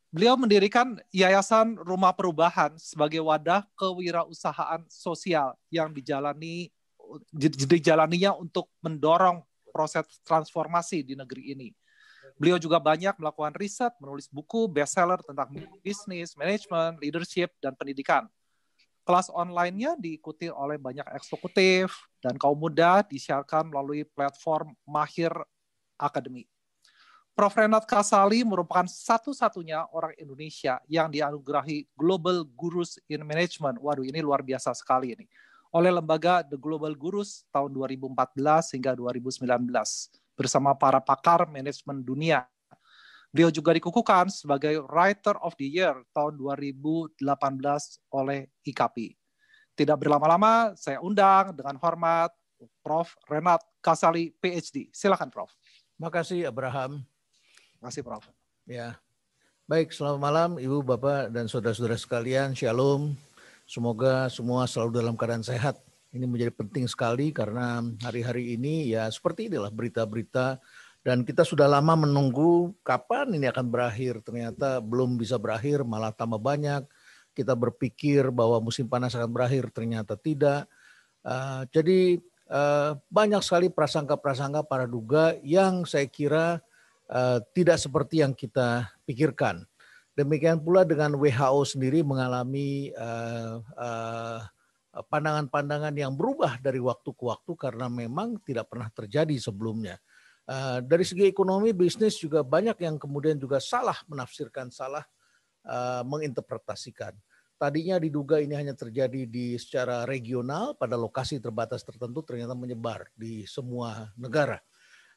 Beliau mendirikan Yayasan Rumah Perubahan sebagai wadah kewirausahaan sosial yang dijalaninya untuk mendorong proses transformasi di negeri ini. Beliau juga banyak melakukan riset, menulis buku bestseller tentang bisnis, manajemen, leadership, dan pendidikan. Kelas online-nya diikuti oleh banyak eksekutif dan kaum muda, disiarkan melalui platform Mahir Academy. Prof. Renat Kasali merupakan satu-satunya orang Indonesia yang dianugerahi Global Gurus in Management. Waduh, ini luar biasa sekali ini. Oleh lembaga The Global Gurus tahun 2014 hingga 2019 bersama para pakar manajemen dunia. Beliau juga dikukuhkan sebagai Writer of the Year tahun 2018 oleh IKP. Tidak berlama-lama, saya undang dengan hormat Prof. Renat Kasali, PhD. Silakan, Prof. Makasih, Abraham. Terima kasih, Prof. Ya, baik. Selamat malam, Ibu, Bapak, dan saudara-saudara sekalian. Shalom. Semoga semua selalu dalam keadaan sehat. Ini menjadi penting sekali karena hari-hari ini ya seperti inilah berita-berita dan kita sudah lama menunggu kapan ini akan berakhir. Ternyata belum bisa berakhir, malah tambah banyak. Kita berpikir bahwa musim panas akan berakhir, ternyata tidak. Jadi banyak sekali prasangka-prasangka praduga yang saya kira tidak seperti yang kita pikirkan. Demikian pula dengan WHO sendiri mengalami pandangan-pandangan yang berubah dari waktu ke waktu karena memang tidak pernah terjadi sebelumnya. Dari segi ekonomi, bisnis juga banyak yang kemudian juga salah menafsirkan, salah menginterpretasikan. Tadinya diduga ini hanya terjadi secara regional pada lokasi terbatas tertentu, ternyata menyebar di semua negara.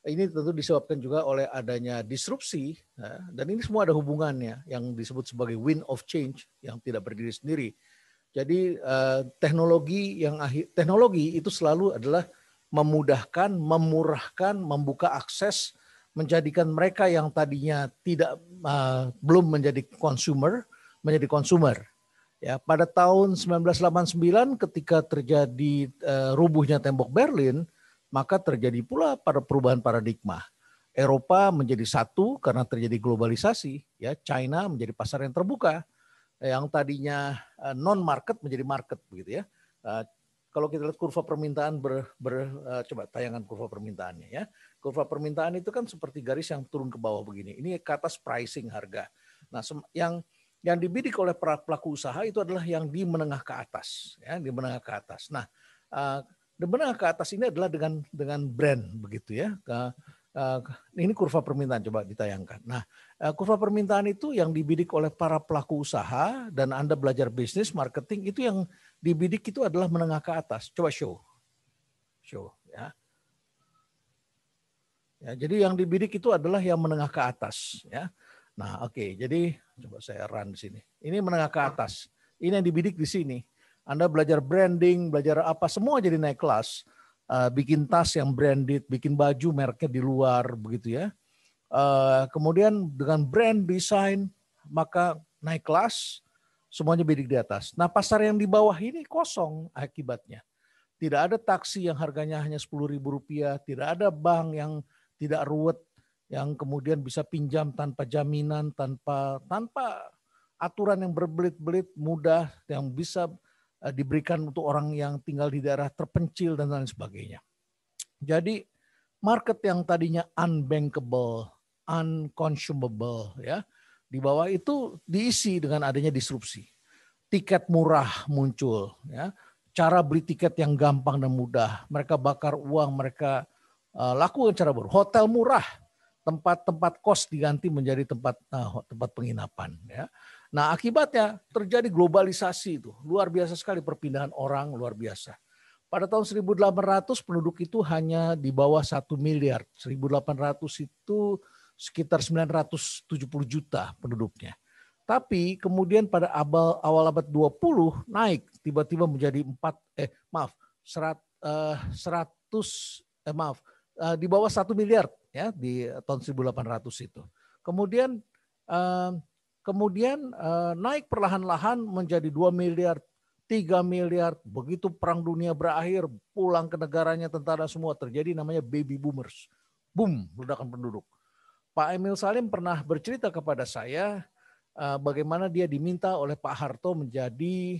Ini tentu disebabkan juga oleh adanya disrupsi, dan ini semua ada hubungannya yang disebut sebagai wind of change yang tidak berdiri sendiri. Jadi teknologi itu selalu adalah memudahkan, memurahkan, membuka akses, menjadikan mereka yang tadinya belum menjadi consumer menjadi consumer. Ya, pada tahun 1989 ketika terjadi rubuhnya tembok Berlin, maka terjadi pula pada perubahan paradigma. Eropa menjadi satu karena terjadi globalisasi, ya, China menjadi pasar yang terbuka, yang tadinya non-market menjadi market, begitu ya. Kalau kita lihat kurva permintaan coba tayangan kurva permintaannya ya. Kurva permintaan itu kan seperti garis yang turun ke bawah begini. Ini ke atas pricing harga. Nah, yang dibidik oleh pelaku usaha itu adalah yang di menengah ke atas, ya, di menengah ke atas. Nah, di menengah ke atas ini adalah dengan brand begitu ya. Ini kurva permintaan, coba ditayangkan. Nah, kurva permintaan itu yang dibidik oleh para pelaku usaha dan Anda belajar bisnis, marketing, itu yang dibidik itu adalah menengah ke atas. Coba show ya. Ya, jadi yang dibidik itu adalah yang menengah ke atas ya. Nah, oke. Jadi coba saya run di sini. Ini menengah ke atas. Ini yang dibidik di sini. Anda belajar branding, belajar apa, semua jadi naik kelas. Bikin tas yang branded, bikin baju mereknya di luar, begitu ya. Kemudian dengan brand design, maka naik kelas, semuanya bidik di atas. Nah, pasar yang di bawah ini kosong akibatnya. Tidak ada taksi yang harganya hanya Rp10.000, tidak ada bank yang tidak ruwet, yang kemudian bisa pinjam tanpa jaminan, tanpa aturan yang berbelit-belit, mudah, yang bisa diberikan untuk orang yang tinggal di daerah terpencil dan lain sebagainya. Jadi market yang tadinya unbankable, unconsumable, ya, di bawah itu diisi dengan adanya disrupsi. Tiket murah muncul, ya, cara beli tiket yang gampang dan mudah. Mereka bakar uang, mereka lakukan cara baru. Hotel murah, tempat-tempat kos diganti menjadi tempat penginapan, ya. Nah, akibatnya terjadi globalisasi itu. Luar biasa sekali perpindahan orang, luar biasa. Pada tahun 1800 penduduk itu hanya di bawah 1 miliar. 1800 itu sekitar 970 juta penduduknya. Tapi kemudian pada awal abad 20 naik tiba-tiba menjadi di bawah 1 miliar ya di tahun 1800 itu. Kemudian naik perlahan-lahan menjadi 2 miliar, 3 miliar. Begitu perang dunia berakhir, pulang ke negaranya tentara semua, terjadi namanya baby boomers. Boom, ledakan penduduk. Pak Emil Salim pernah bercerita kepada saya, bagaimana dia diminta oleh Pak Harto menjadi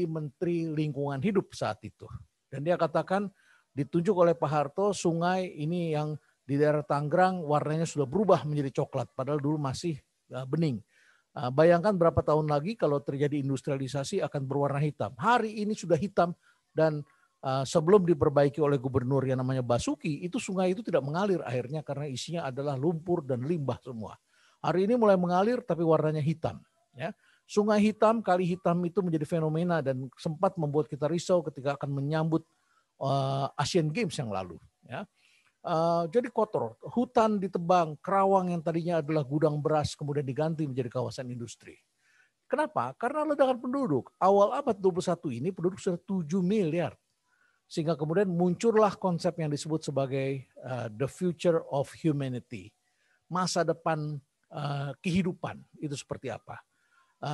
Menteri Lingkungan Hidup saat itu. Dan dia katakan ditunjuk oleh Pak Harto sungai ini yang di daerah Tangerang warnanya sudah berubah menjadi coklat, padahal dulu masih bening. Bayangkan berapa tahun lagi kalau terjadi industrialisasi akan berwarna hitam. Hari ini sudah hitam dan sebelum diperbaiki oleh gubernur yang namanya Basuki, itu sungai itu tidak mengalir airnya karena isinya adalah lumpur dan limbah semua. Hari ini mulai mengalir tapi warnanya hitam. Ya. Sungai hitam, kali hitam itu menjadi fenomena dan sempat membuat kita risau ketika akan menyambut Asian Games yang lalu. Ya. Jadi kotor, hutan ditebang, Kerawang yang tadinya adalah gudang beras kemudian diganti menjadi kawasan industri. Kenapa? Karena ledakan penduduk. Awal abad 21 ini penduduk sudah 7 miliar. Sehingga kemudian muncullah konsep yang disebut sebagai the future of humanity. Masa depan kehidupan itu seperti apa.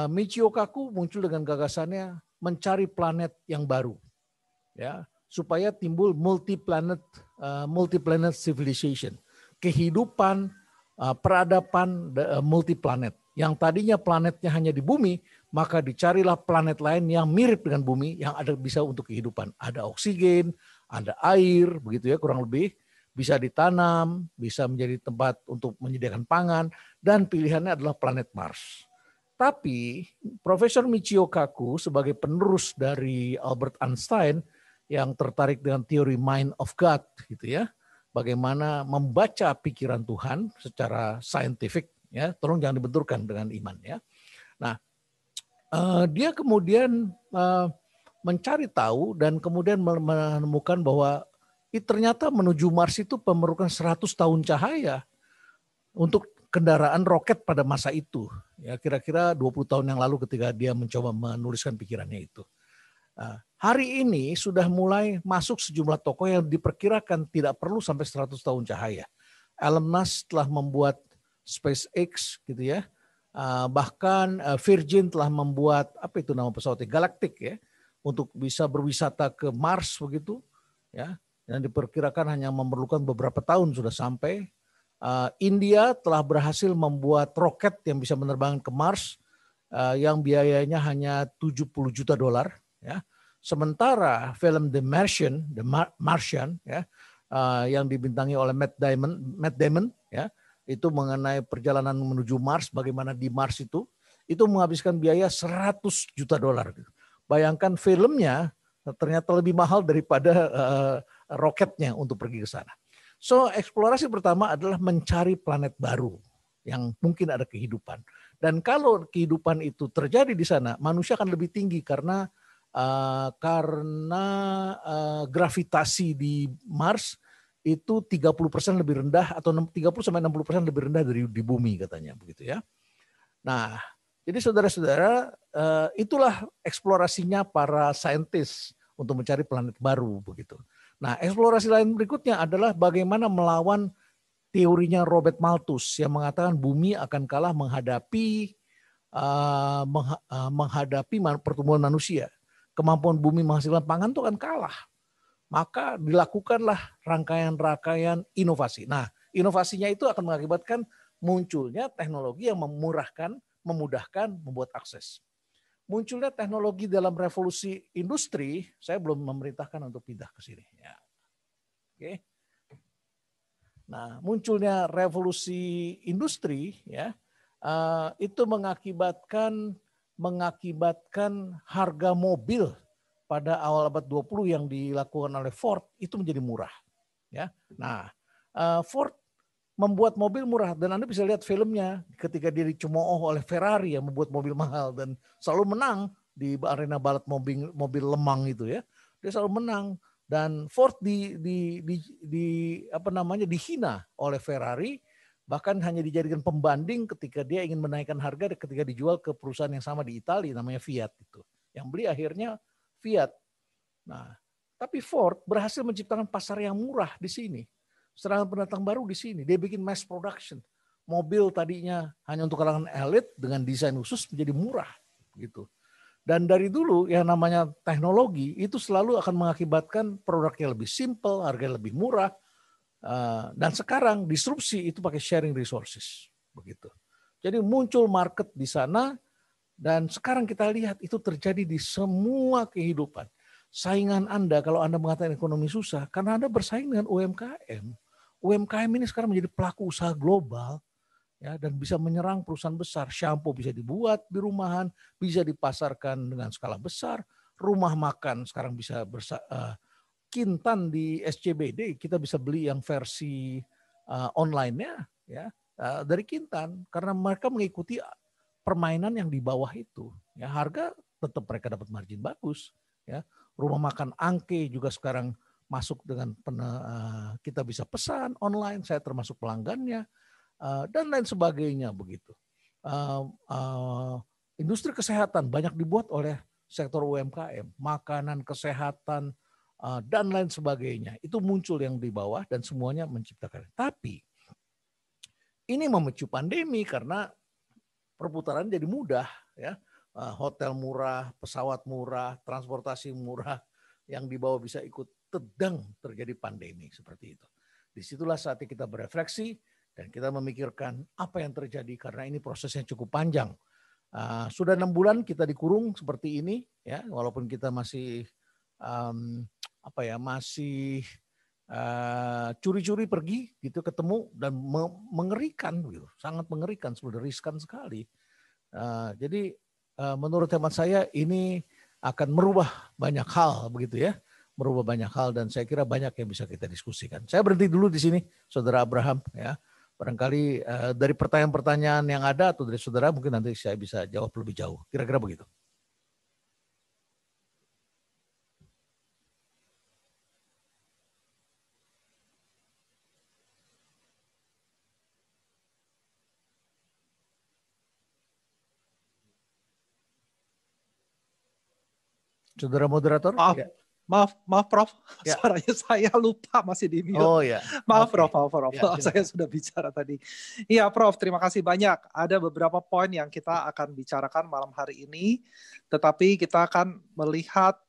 Michio Kaku muncul dengan gagasannya mencari planet yang baru. Ya, supaya timbul multi-planet civilization. Kehidupan, peradaban multi-planet. Yang tadinya planetnya hanya di bumi, maka dicarilah planet lain yang mirip dengan bumi, yang ada bisa untuk kehidupan. Ada oksigen, ada air, begitu ya kurang lebih. Bisa ditanam, bisa menjadi tempat untuk menyediakan pangan, dan pilihannya adalah planet Mars. Tapi Profesor Michio Kaku sebagai penerus dari Albert Einstein yang tertarik dengan teori mind of God gitu ya, bagaimana membaca pikiran Tuhan secara saintifik ya, tolong jangan dibenturkan dengan iman ya. Nah, dia kemudian mencari tahu dan kemudian menemukan bahwa ternyata menuju Mars itu memerlukan 100 tahun cahaya untuk kendaraan roket pada masa itu. Ya, kira-kira 20 tahun yang lalu ketika dia mencoba menuliskan pikirannya itu. Hari ini sudah mulai masuk sejumlah tokoh yang diperkirakan tidak perlu sampai 100 tahun cahaya. Elon Musk telah membuat SpaceX gitu ya. Bahkan Virgin telah membuat apa itu nama pesawatnya, Galactic ya, untuk bisa berwisata ke Mars begitu ya. Dan diperkirakan hanya memerlukan beberapa tahun sudah sampai. India telah berhasil membuat roket yang bisa menerbangkan ke Mars yang biayanya hanya $70 juta ya. Sementara film The Martian ya, yang dibintangi oleh Matt Damon ya, itu mengenai perjalanan menuju Mars, bagaimana di Mars itu menghabiskan biaya $100 juta. Bayangkan filmnya ternyata lebih mahal daripada roketnya untuk pergi ke sana. So, eksplorasi pertama adalah mencari planet baru yang mungkin ada kehidupan. Dan kalau kehidupan itu terjadi di sana, manusia akan lebih tinggi karena gravitasi di Mars itu 30% lebih rendah atau 30-60% lebih rendah dari di bumi katanya begitu ya. Nah, jadi saudara-saudara, itulah eksplorasinya para saintis untuk mencari planet baru begitu. Nah, eksplorasi lain berikutnya adalah bagaimana melawan teorinya Robert Malthus yang mengatakan bumi akan kalah menghadapi pertumbuhan manusia. Kemampuan bumi menghasilkan pangan itu akan kalah. Maka dilakukanlah rangkaian-rangkaian inovasi. Nah, inovasinya itu akan mengakibatkan munculnya teknologi yang memudahkan, membuat akses. Munculnya teknologi dalam revolusi industri, saya belum memerintahkan untuk pindah ke sini. Ya. Oke. Nah, munculnya revolusi industri, ya, itu mengakibatkan harga mobil pada awal abad 20 yang dilakukan oleh Ford itu menjadi murah. Ya. Nah, Ford membuat mobil murah dan Anda bisa lihat filmnya ketika dia dicemooh oleh Ferrari yang membuat mobil mahal dan selalu menang di arena balap mobil lemang itu ya. Dia selalu menang dan Ford dihina oleh Ferrari, bahkan hanya dijadikan pembanding ketika dia ingin menaikkan harga ketika dijual ke perusahaan yang sama di Italia namanya Fiat itu. Yang beli akhirnya Fiat. Nah, tapi Ford berhasil menciptakan pasar yang murah di sini. Serangan pendatang baru di sini. Dia bikin mass production. Mobil tadinya hanya untuk kalangan elit dengan desain khusus menjadi murah gitu. Dan dari dulu yang namanya teknologi itu selalu akan mengakibatkan produknya lebih simple, harganya lebih murah. Dan sekarang disrupsi itu pakai sharing resources begitu. Jadi muncul market di sana dan sekarang kita lihat itu terjadi di semua kehidupan. Saingan Anda kalau Anda mengatakan ekonomi susah karena Anda bersaing dengan UMKM. UMKM ini sekarang menjadi pelaku usaha global ya dan bisa menyerang perusahaan besar. Shampoo bisa dibuat di rumahan, bisa dipasarkan dengan skala besar. Rumah makan sekarang bisa Kintan di SCBD kita bisa beli yang versi online-nya ya dari Kintan karena mereka mengikuti permainan yang di bawah itu. Ya harga tetap mereka dapat margin bagus. Ya rumah makan Angke juga sekarang masuk dengan kita bisa pesan online. Saya termasuk pelanggannya dan lain sebagainya begitu. Industri kesehatan banyak dibuat oleh sektor UMKM, makanan kesehatan dan lain sebagainya. Itu muncul yang di bawah dan semuanya menciptakan. Tapi ini memicu pandemi karena perputaran jadi mudah ya. Hotel murah, pesawat murah, transportasi murah yang di bawah bisa ikut tedang terjadi pandemi seperti itu. Disitulah saatnya kita berefleksi dan kita memikirkan apa yang terjadi karena ini prosesnya cukup panjang. Sudah 6 bulan kita dikurung seperti ini ya, walaupun kita masih masih curi-curi pergi gitu ketemu dan mengerikan gitu, sangat mengerikan, sudah riskan sekali. Jadi menurut hemat saya ini akan merubah banyak hal begitu ya, merubah banyak hal dan saya kira banyak yang bisa kita diskusikan. Saya berhenti dulu di sini, Saudara Abraham ya. Barangkali dari pertanyaan-pertanyaan yang ada atau dari saudara mungkin nanti saya bisa jawab lebih jauh. Kira-kira begitu. Saudara moderator? Maaf, ya. maaf Prof. Ya. Suaranya saya lupa masih di mute. Oh ya. Maaf Okay. Prof. Ya, saya sudah bicara tadi. Iya Prof, terima kasih banyak. Ada beberapa poin yang kita akan bicarakan malam hari ini, tetapi kita akan melihat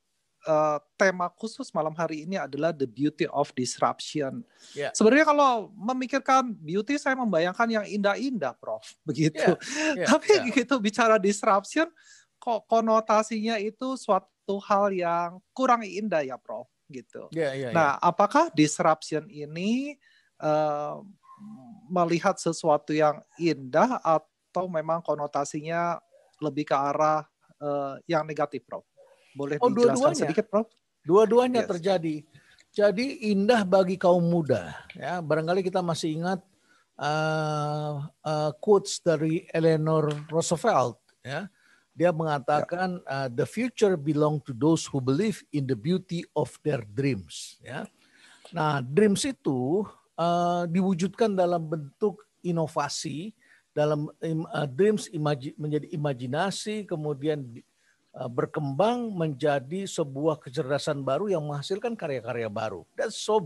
tema khusus malam hari ini adalah the beauty of disruption. Yeah. Sebenarnya kalau memikirkan beauty, saya membayangkan yang indah-indah, Prof. Begitu. Tapi begitu bicara disruption, kok konotasinya itu suatu hal yang kurang indah ya, Prof. Gitu. Nah, apakah disruption ini melihat sesuatu yang indah atau memang konotasinya lebih ke arah yang negatif, Prof? Boleh dijelaskan sedikit, Prof? Dua-duanya terjadi. Jadi indah bagi kaum muda. Ya, barangkali kita masih ingat quotes dari Eleanor Roosevelt. Ya, dia mengatakan the future belong to those who believe in the beauty of their dreams. Ya, nah dreams itu diwujudkan dalam bentuk inovasi. Dalam dreams menjadi imajinasi, kemudian berkembang menjadi sebuah kecerdasan baru yang menghasilkan karya-karya baru. That's so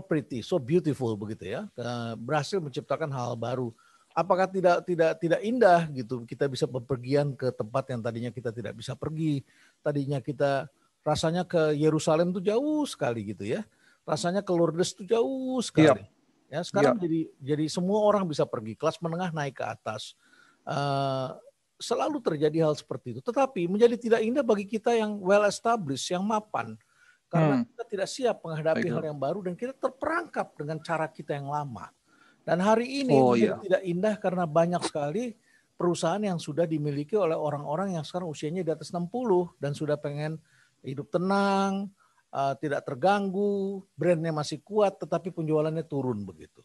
pretty, so beautiful begitu ya. Berhasil menciptakan hal baru. Apakah tidak indah gitu? Kita bisa bepergian ke tempat yang tadinya kita tidak bisa pergi. Tadinya kita rasanya ke Yerusalem tuh jauh sekali gitu ya. Rasanya ke Lourdes tuh jauh sekali. Ya, sekarang jadi semua orang bisa pergi. Kelas menengah naik ke atas. Selalu terjadi hal seperti itu. Tetapi menjadi tidak indah bagi kita yang well established, yang mapan. Karena kita tidak siap menghadapi hal yang baru dan kita terperangkap dengan cara kita yang lama. Dan hari ini menjadi tidak indah karena banyak sekali perusahaan yang sudah dimiliki oleh orang-orang yang sekarang usianya di atas 60 dan sudah pengen hidup tenang, tidak terganggu, brandnya masih kuat tetapi penjualannya turun begitu.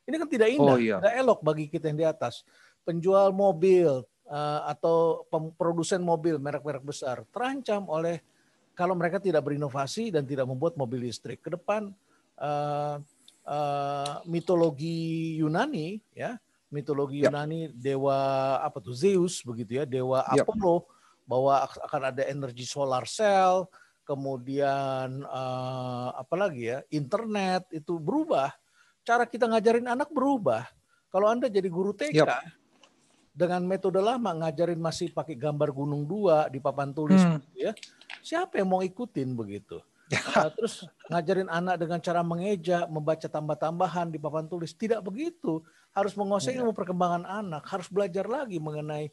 Ini kan tidak indah, tidak elok bagi kita yang di atas. Penjual mobil, atau produsen mobil merek-merek besar terancam oleh kalau mereka tidak berinovasi dan tidak membuat mobil listrik. Ke depan mitologi Yunani ya, Yunani dewa apa tuh Zeus begitu ya, dewa Apollo bahwa akan ada energi solar cell, kemudian apalagi ya, internet itu berubah. Cara kita ngajarin anak berubah. Kalau Anda jadi guru TK dengan metode lama ngajarin masih pakai gambar gunung 2 di papan tulis gitu ya. Siapa yang mau ikutin begitu? Terus ngajarin anak dengan cara mengeja, membaca tambah-tambahan di papan tulis. Tidak begitu. Harus menguasai ilmu perkembangan anak. Harus belajar lagi mengenai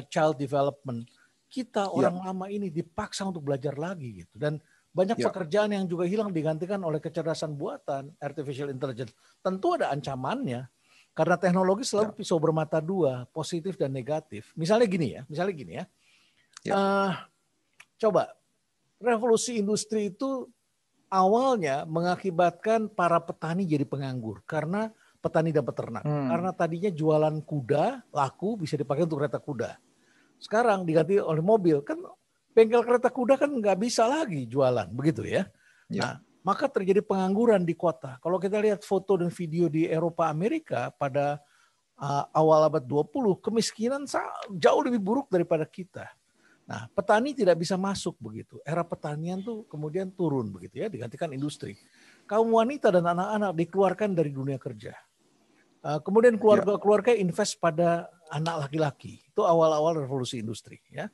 child development. Kita orang lama ini dipaksa untuk belajar lagi gitu. Dan banyak pekerjaan yang juga hilang digantikan oleh kecerdasan buatan, artificial intelligence. Tentu ada ancamannya. Karena teknologi selalu pisau bermata dua, positif dan negatif. Misalnya gini ya. Coba, revolusi industri itu awalnya mengakibatkan para petani jadi penganggur karena petani dan peternak. Karena tadinya jualan kuda laku bisa dipakai untuk kereta kuda. Sekarang diganti oleh mobil. Kan bengkel kereta kuda kan nggak bisa lagi jualan, begitu ya. Nah, maka terjadi pengangguran di kota. Kalau kita lihat foto dan video di Eropa Amerika pada awal abad 20, kemiskinan jauh lebih buruk daripada kita. Nah, petani tidak bisa masuk begitu. Era pertanian tuh kemudian turun begitu ya, digantikan industri. Kaum wanita dan anak-anak dikeluarkan dari dunia kerja. Kemudian keluarga-keluarga invest pada anak laki-laki. Itu awal-awal revolusi industri ya.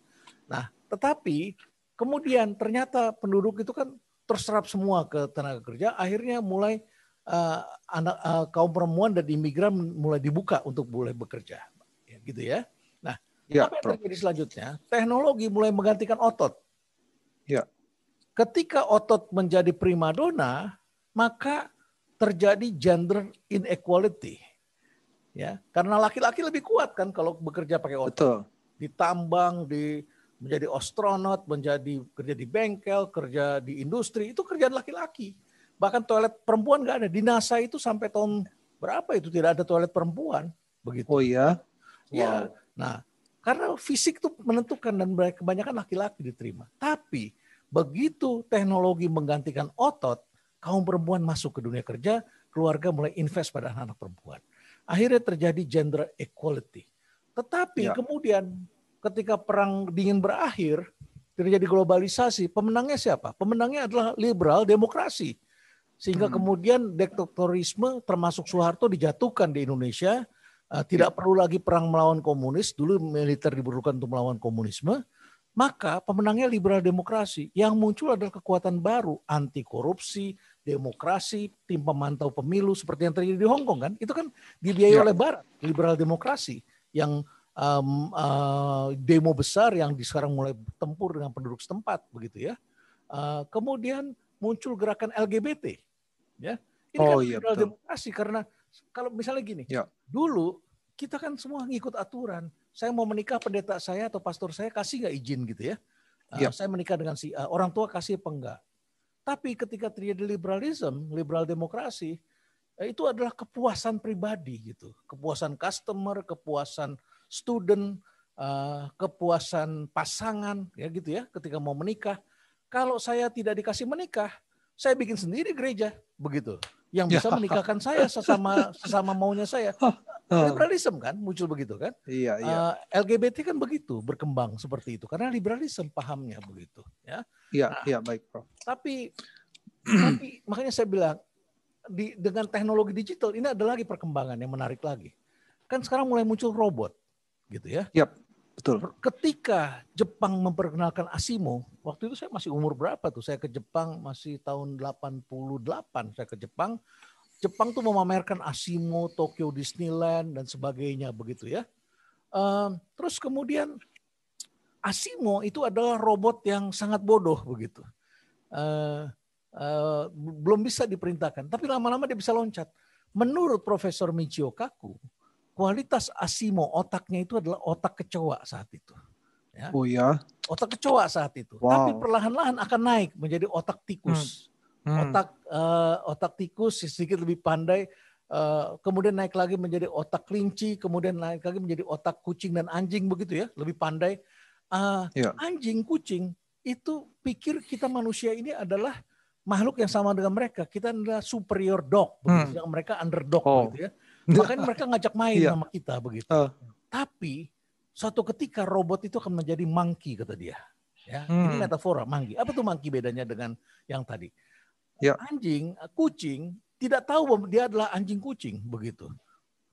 Nah, tetapi kemudian ternyata penduduk itu kan terserap semua ke tenaga kerja. Akhirnya mulai kaum perempuan dan imigran mulai dibuka untuk boleh bekerja, gitu ya. Nah, apa yang terjadi selanjutnya? Teknologi mulai menggantikan otot. Ketika otot menjadi primadona, maka terjadi gender inequality. Ya, karena laki-laki lebih kuat kan kalau bekerja pakai otot. Ditambang, menjadi astronot, kerja di bengkel, kerja di industri, itu kerjaan laki-laki. Bahkan toilet perempuan nggak ada. Di NASA itu sampai tahun berapa itu tidak ada toilet perempuan. Begitu. Oh iya? Ya. Nah, karena fisik itu menentukan dan kebanyakan laki-laki diterima. Tapi begitu teknologi menggantikan otot, kaum perempuan masuk ke dunia kerja, keluarga mulai invest pada anak-anak perempuan. Akhirnya terjadi gender equality. Tetapi kemudian ketika perang dingin berakhir, terjadi globalisasi, pemenangnya siapa? Pemenangnya adalah liberal demokrasi. Sehingga kemudian diktatorisme termasuk Soeharto dijatuhkan di Indonesia. Tidak perlu lagi perang melawan komunis, dulu militer diperlukan untuk melawan komunisme, maka pemenangnya liberal demokrasi. Yang muncul adalah kekuatan baru, anti korupsi, demokrasi, tim pemantau pemilu seperti yang terjadi di Hong Kong kan, itu kan dibiayai oleh Barat, liberal demokrasi yang demo besar yang sekarang mulai tempur dengan penduduk setempat begitu ya. Kemudian muncul gerakan LGBT, ya. Ini kan liberal demokrasi karena kalau misalnya gini, dulu kita kan semua ngikut aturan. Saya mau menikah, pendeta saya atau pastor saya kasih nggak izin gitu ya. Saya menikah dengan si A, orang tua kasih apa enggak. Tapi ketika terjadi liberal demokrasi, itu adalah kepuasan pribadi gitu. Kepuasan customer, kepuasan student, kepuasan pasangan ya gitu ya ketika mau menikah. Kalau saya tidak dikasih menikah, saya bikin sendiri gereja begitu. Yang bisa menikahkan saya sesama maunya saya. Liberalisme kan muncul begitu kan. LGBT kan begitu berkembang seperti itu karena liberalisme pahamnya begitu ya. Baik Prof. Tapi makanya saya bilang dengan teknologi digital ini ada lagi perkembangan yang menarik lagi. Kan sekarang mulai muncul robot gitu ya. Betul. Ketika Jepang memperkenalkan Asimo, waktu itu saya masih umur berapa tuh? Saya ke Jepang masih tahun 88 saya ke Jepang. Jepang tuh memamerkan Asimo, Tokyo Disneyland dan sebagainya begitu ya. Terus kemudian Asimo itu adalah robot yang sangat bodoh begitu. Belum bisa diperintahkan, tapi lama-lama dia bisa loncat. Menurut Profesor Michio Kaku, kualitas Asimo otaknya itu adalah otak kecoa saat itu. Ya. Oh ya. Otak kecoa saat itu. Wow. Tapi perlahan-lahan akan naik menjadi otak tikus. Otak tikus sedikit lebih pandai. Kemudian naik lagi menjadi otak kelinci. Kemudian naik lagi menjadi otak kucing dan anjing begitu ya. Lebih pandai. Anjing, kucing itu pikir kita manusia ini adalah makhluk yang sama dengan mereka. Kita adalah superior dog. Begitu. Yang mereka underdog begitu ya. Makanya mereka ngajak main sama kita begitu. Tapi suatu ketika robot itu akan menjadi monkey kata dia. Ya, ini metafora monkey. Apa tuh monkey bedanya dengan yang tadi? Anjing, kucing tidak tahu bahwa dia adalah anjing kucing begitu.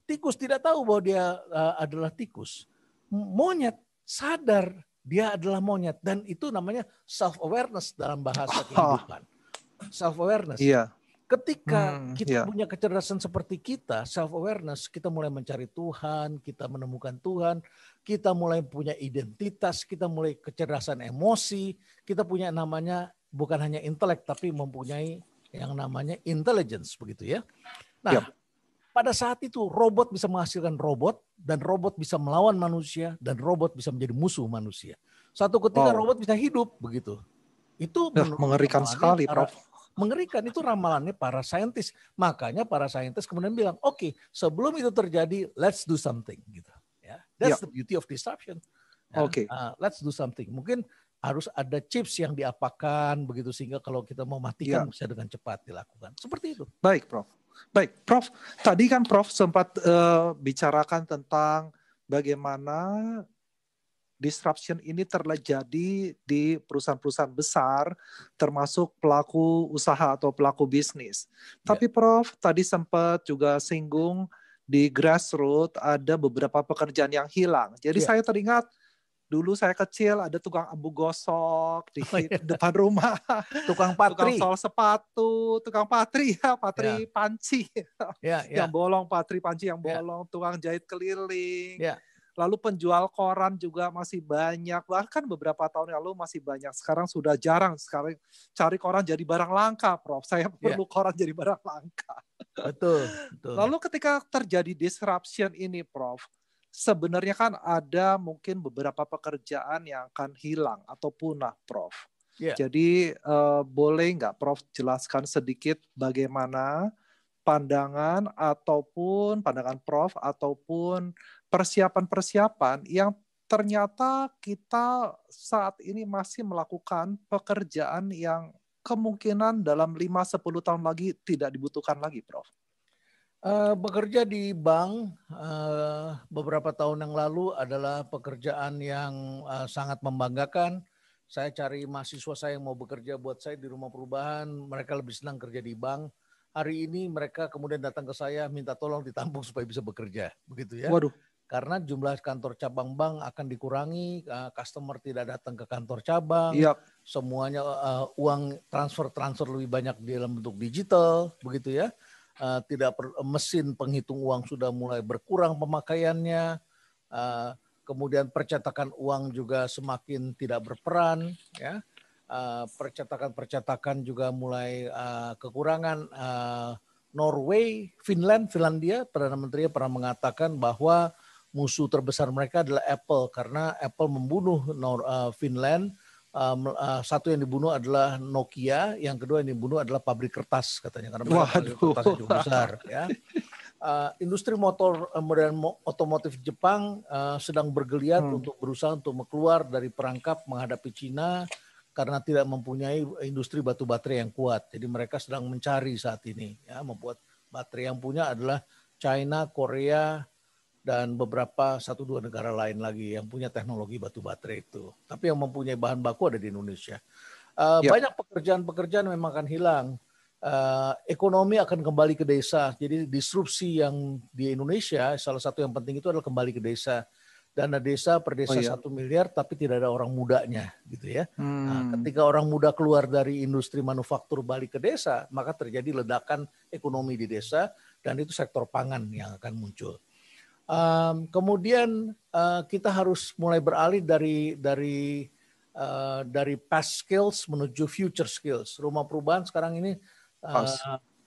Tikus tidak tahu bahwa dia adalah tikus. Monyet sadar dia adalah monyet dan itu namanya self awareness dalam bahasa kehidupan. self awareness. Iya. Ketika kita Iya. punya kecerdasan seperti kita, self awareness, kita mulai mencari Tuhan, kita menemukan Tuhan, kita mulai punya identitas, kita mulai kecerdasan emosi, kita punya namanya bukan hanya intelek tapi mempunyai yang namanya intelligence, begitu ya. Nah, Yap. pada saat itu robot bisa menghasilkan robot, dan robot bisa melawan manusia, dan robot bisa menjadi musuh manusia. Suatu ketika Wow. robot bisa hidup, begitu. Itu menurut Mengerikan sekali, Prof. mengerikan, itu ramalannya para saintis. Makanya para saintis kemudian bilang, oke, sebelum itu terjadi, let's do something, gitu. Ya, that's the beauty of disruption. Ya, Oke. let's do something. Mungkin harus ada chips yang diapakan begitu sehingga kalau kita mau matikan bisa dengan cepat dilakukan. Seperti itu. Baik, Prof. Baik, Prof. Tadi kan Prof sempat bicarakan tentang bagaimana disruption ini terjadi di perusahaan-perusahaan besar, termasuk pelaku usaha atau pelaku bisnis. Tapi Prof tadi sempat juga singgung di grassroots ada beberapa pekerjaan yang hilang. Jadi saya teringat dulu saya kecil ada tukang abu gosok di depan rumah, tukang patri, tukang sol sepatu, tukang patri panci, yang bolong, patri panci yang bolong, tukang jahit keliling. Lalu penjual koran juga masih banyak, bahkan beberapa tahun yang lalu masih banyak. Sekarang sudah jarang, sekarang cari koran jadi barang langka, Prof. Saya perlu koran jadi barang langka. Betul. Lalu ketika terjadi disruption ini, Prof, sebenarnya kan ada mungkin beberapa pekerjaan yang akan hilang atau punah, Prof. Jadi boleh nggak Prof jelaskan sedikit bagaimana pandangan Prof ataupun persiapan-persiapan yang ternyata kita saat ini masih melakukan pekerjaan yang kemungkinan dalam 5-10 tahun lagi tidak dibutuhkan lagi, Prof. Bekerja di bank beberapa tahun yang lalu adalah pekerjaan yang sangat membanggakan. Saya cari mahasiswa saya yang mau bekerja buat saya di rumah perubahan, mereka lebih senang kerja di bank. Hari ini mereka kemudian datang ke saya minta tolong ditampung supaya bisa bekerja, begitu ya. Waduh. Karena jumlah kantor cabang bank akan dikurangi, customer tidak datang ke kantor cabang, semuanya uang transfer lebih banyak dalam bentuk digital, begitu ya. Mesin penghitung uang sudah mulai berkurang pemakaiannya, kemudian percetakan uang juga semakin tidak berperan, ya. Percetakan juga mulai kekurangan. Norway, Finlandia, Perdana Menteri pernah mengatakan bahwa musuh terbesar mereka adalah Apple karena Apple membunuh Finland. Satu yang dibunuh adalah Nokia, yang kedua yang dibunuh adalah pabrik kertas katanya karena pabrik kertasnya cukup besar. Ya. Industri motor dan otomotif Jepang sedang bergeliat untuk berusaha untuk keluar dari perangkap menghadapi Cina karena tidak mempunyai industri batu baterai yang kuat. Jadi mereka sedang mencari saat ini, ya, membuat baterai yang punya adalah China, Korea, dan beberapa 1-2 negara lain lagi yang punya teknologi batu baterai itu. Tapi yang mempunyai bahan baku ada di Indonesia. Banyak pekerjaan-pekerjaan memang akan hilang. Ekonomi akan kembali ke desa. Jadi disrupsi yang di Indonesia, salah satu yang penting itu adalah kembali ke desa. Dana desa per desa 1 miliar, tapi tidak ada orang mudanya, gitu ya. Nah, ketika orang muda keluar dari industri manufaktur balik ke desa, maka terjadi ledakan ekonomi di desa, dan itu sektor pangan yang akan muncul. Kemudian kita harus mulai beralih dari past skills menuju future skills. Rumah perubahan sekarang ini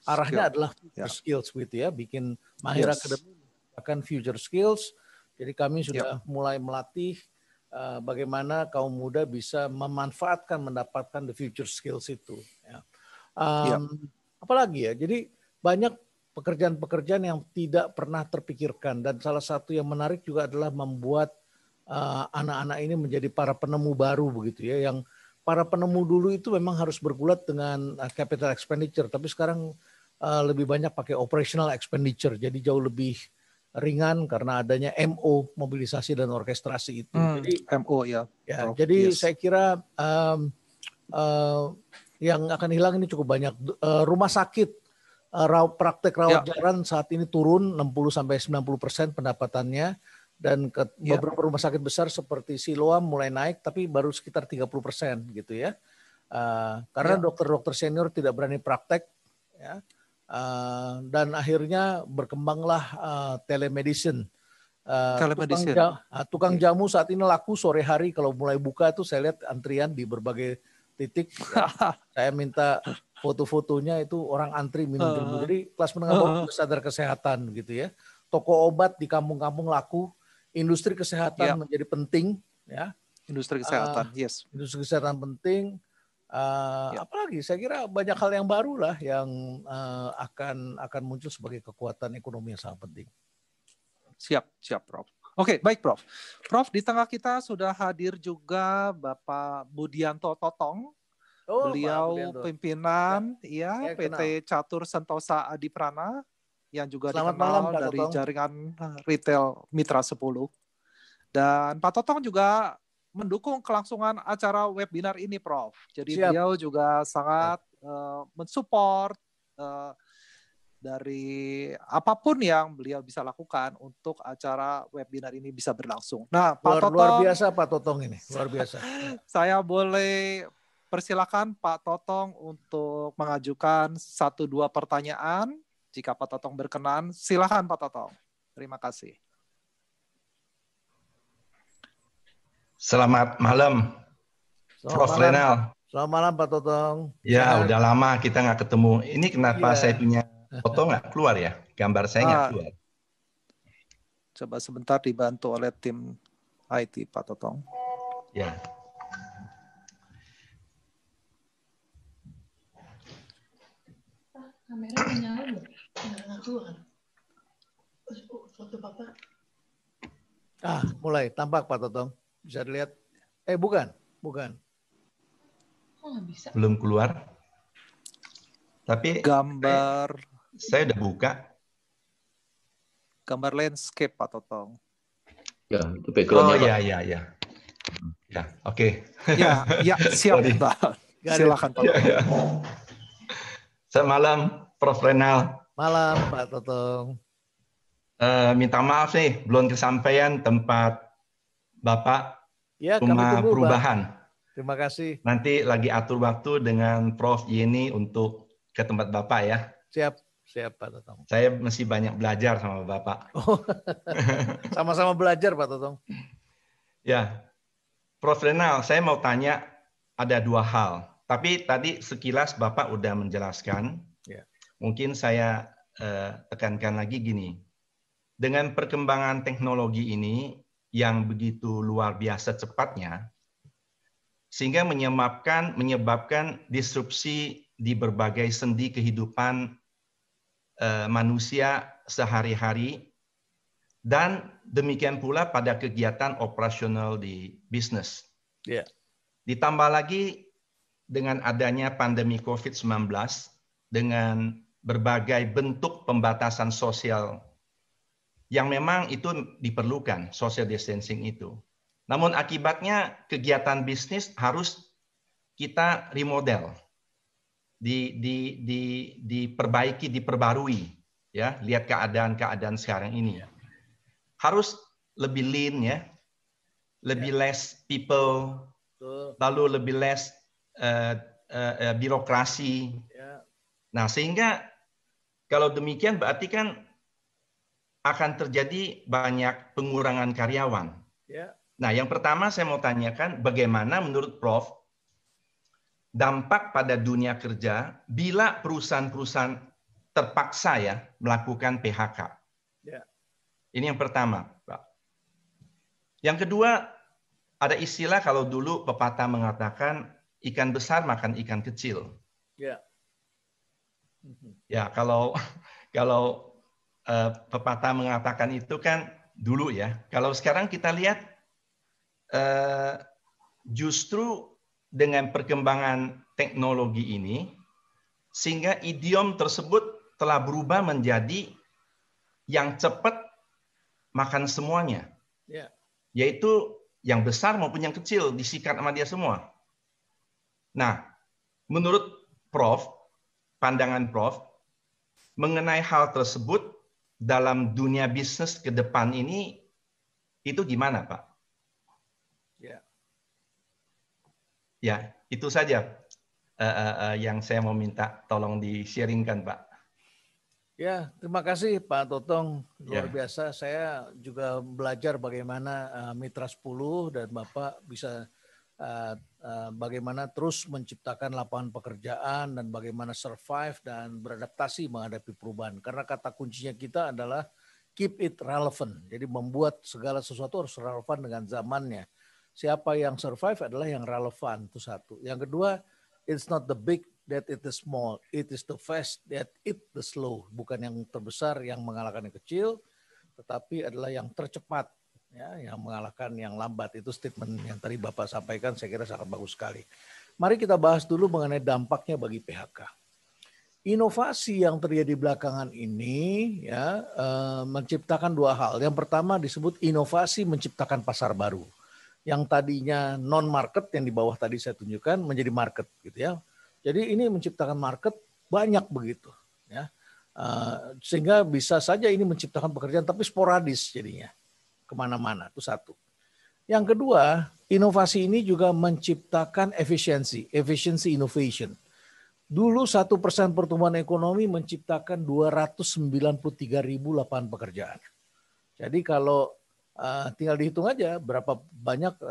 arahnya adalah future skills, gitu ya. Bikin Mahir Academy akan future skills. Jadi kami sudah mulai melatih bagaimana kaum muda bisa mendapatkan the future skills itu. Ya. Apalagi ya, jadi banyak pekerjaan-pekerjaan yang tidak pernah terpikirkan, dan salah satu yang menarik juga adalah membuat anak-anak ini menjadi para penemu baru, begitu ya. Yang para penemu dulu itu memang harus bergulat dengan capital expenditure, tapi sekarang lebih banyak pakai operational expenditure, jadi jauh lebih ringan karena adanya MO, mobilisasi dan orkestrasi itu. Jadi MO jadi saya kira yang akan hilang ini cukup banyak. Rumah sakit, praktek rawat jalan saat ini turun 60-90% pendapatannya, dan beberapa rumah sakit besar seperti Siloam mulai naik tapi baru sekitar 30% gitu ya. Karena dokter-dokter senior tidak berani praktek, ya. Dan akhirnya berkembanglah telemedicine. Telemedicine. Tukang jamu saat ini laku sore hari, kalau mulai buka tuh saya lihat antrian di berbagai titik. Ya. Saya minta foto-fotonya itu orang antri minum jamu. Jadi kelas menengah bawah juga sadar kesehatan gitu ya. Toko obat di kampung-kampung laku, industri kesehatan menjadi penting ya. Industri kesehatan, yes. Industri kesehatan penting. Apalagi saya kira banyak hal yang baru lah yang akan muncul sebagai kekuatan ekonomi yang sangat penting. Siap, Prof. Oke, baik, Prof. Prof, di tengah kita sudah hadir juga Bapak Budianto Totong. Beliau pimpinan PT Catur Sentosa Adiprana yang juga dikenal dari jaringan retail Mitra 10. Dan Pak Totong juga mendukung kelangsungan acara webinar ini, Prof. Jadi beliau juga sangat mensupport dari apapun yang beliau bisa lakukan untuk acara webinar ini bisa berlangsung. Nah, Pak Totong, luar biasa Pak Totong ini, luar biasa. Saya boleh persilakan Pak Totong untuk mengajukan 1-2 pertanyaan. Jika Pak Totong berkenan, silakan Pak Totong. Terima kasih. Selamat malam, Prof. Renal. Selamat malam Pak Totong. Ya, udah lama kita nggak ketemu. Ini kenapa saya punya foto nggak keluar ya? Gambar saya nggak keluar. Coba sebentar dibantu oleh tim IT, Pak Totong. Ya. Kamera menyala belum? Nggak keluar. Foto Bapak. Mulai tampak Pak Totong. Bisa dilihat. Bukan. Oh, nggak bisa. Belum keluar. Tapi gambar saya udah buka. Gambar landscape Pak Totong. Ya, itu background-nya. Oh iya. Ya, oke. Ya, siap Pak. Silakan Pak Totong. Ya. Selamat malam, Prof. Renal. Malam Pak Totong. Minta maaf nih, belum kesampaian tempat Bapak Rumah Perubahan. Terima kasih. Nanti lagi atur waktu dengan Prof. Yeni untuk ke tempat Bapak ya. Siap Pak Totong. Saya masih banyak belajar sama Bapak. Sama-sama belajar Pak Totong. Ya, Prof. Renal, saya mau tanya ada 2 hal. Tapi tadi sekilas Bapak udah menjelaskan. Ya. Mungkin saya tekankan lagi gini. Dengan perkembangan teknologi ini yang begitu luar biasa cepatnya, sehingga menyebabkan disrupsi di berbagai sendi kehidupan manusia sehari-hari, dan demikian pula pada kegiatan operasional di bisnis. Yeah. Ditambah lagi dengan adanya pandemi COVID-19, dengan berbagai bentuk pembatasan sosial yang memang itu diperlukan, social distancing itu. Namun akibatnya kegiatan bisnis harus kita remodel, diperbaiki, diperbarui, ya. Lihat keadaan sekarang ini. Harus lebih lean ya, lebih less people, lalu lebih less birokrasi. Nah, sehingga kalau demikian berarti kan akan terjadi banyak pengurangan karyawan. Nah, yang pertama saya mau tanyakan, bagaimana menurut Prof dampak pada dunia kerja bila perusahaan-perusahaan terpaksa ya melakukan PHK? Ini yang pertama, Pak. Yang kedua, ada istilah kalau dulu pepatah mengatakan ikan besar makan ikan kecil. Ya, kalau pepatah mengatakan itu kan dulu ya. Kalau sekarang kita lihat justru dengan perkembangan teknologi ini, sehingga idiom tersebut telah berubah menjadi yang cepat makan semuanya. Yaitu yang besar maupun yang kecil disikat sama dia semua. Nah, menurut Prof, pandangan Prof, mengenai hal tersebut dalam dunia bisnis ke depan ini, itu gimana, Pak? Ya, itu saja. yang saya mau minta tolong di-sharingkan, Pak. Ya, terima kasih Pak Totong. Luar biasa. Saya juga belajar bagaimana Mitra 10 dan Bapak bisa bagaimana terus menciptakan lapangan pekerjaan dan bagaimana survive dan beradaptasi menghadapi perubahan. Karena kata kuncinya kita adalah keep it relevant. Jadi membuat segala sesuatu harus relevan dengan zamannya. Siapa yang survive adalah yang relevan, itu satu. Yang kedua, it's not the big that it is small, it is the fast that it the slow. Bukan yang terbesar yang mengalahkan yang kecil, tetapi adalah yang tercepat, ya, yang mengalahkan yang lambat. Itu statement yang tadi Bapak sampaikan, saya kira sangat bagus sekali. Mari kita bahas dulu mengenai dampaknya bagi PHK. Inovasi yang terjadi belakangan ini ya menciptakan dua hal. Yang pertama disebut inovasi menciptakan pasar baru. Yang tadinya non-market yang di bawah tadi saya tunjukkan menjadi market, gitu ya. Jadi ini menciptakan market banyak begitu, ya, sehingga bisa saja ini menciptakan pekerjaan tapi sporadis jadinya kemana-mana, itu satu. Yang kedua, inovasi ini juga menciptakan efisiensi innovation. Dulu 1% pertumbuhan ekonomi menciptakan 293.000 lapangan pekerjaan. Jadi kalau tinggal dihitung aja berapa banyak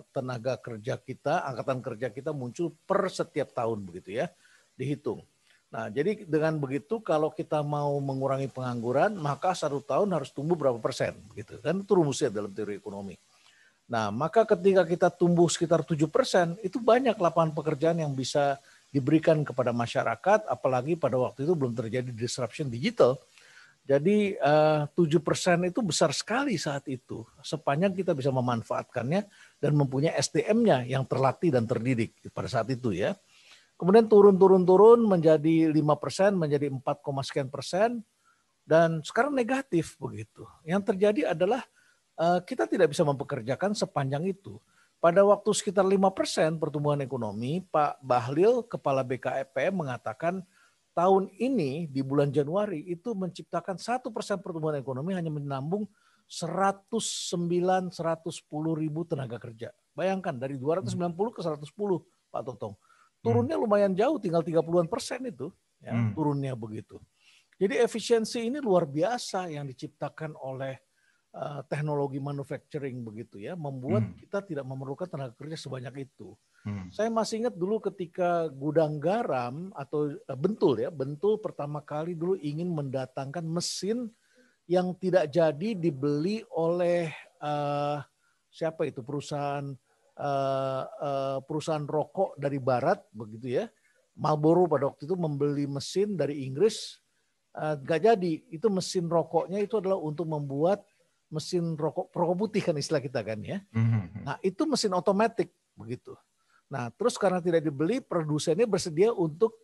tenaga kerja kita, angkatan kerja kita muncul per setiap tahun begitu ya, dihitung. Nah, jadi dengan begitu kalau kita mau mengurangi pengangguran, maka 1 tahun harus tumbuh berapa persen gitu kan, itu rumusnya dalam teori ekonomi. Nah, maka ketika kita tumbuh sekitar 7%, itu banyak lapangan pekerjaan yang bisa diberikan kepada masyarakat, apalagi pada waktu itu belum terjadi disruption digital. Jadi 7% itu besar sekali saat itu, sepanjang kita bisa memanfaatkannya dan mempunyai SDM-nya yang terlatih dan terdidik pada saat itu ya. Kemudian turun menjadi 5%, menjadi 4, sekian persen, dan sekarang negatif begitu. Yang terjadi adalah kita tidak bisa mempekerjakan sepanjang itu. Pada waktu sekitar 5% pertumbuhan ekonomi, Pak Bahlil, Kepala BKPM mengatakan tahun ini di bulan Januari itu menciptakan 1% pertumbuhan ekonomi hanya menambung 110.000 tenaga kerja. Bayangkan dari 290 ke 110, Pak Totong. Turunnya lumayan jauh, tinggal 30-an% itu, ya, turunnya begitu. Jadi efisiensi ini luar biasa yang diciptakan oleh teknologi manufacturing begitu ya, membuat kita tidak memerlukan tenaga kerja sebanyak itu. Saya masih ingat dulu ketika gudang garam atau Bentul pertama kali dulu ingin mendatangkan mesin yang tidak jadi dibeli oleh siapa itu perusahaan rokok dari barat begitu ya. Marlboro pada waktu itu membeli mesin dari Inggris, nggak jadi. Itu mesin rokoknya itu adalah untuk membuat mesin rokok putih kan istilah kita kan ya. Nah itu mesin otomatis begitu. Nah terus karena tidak dibeli, produsennya bersedia untuk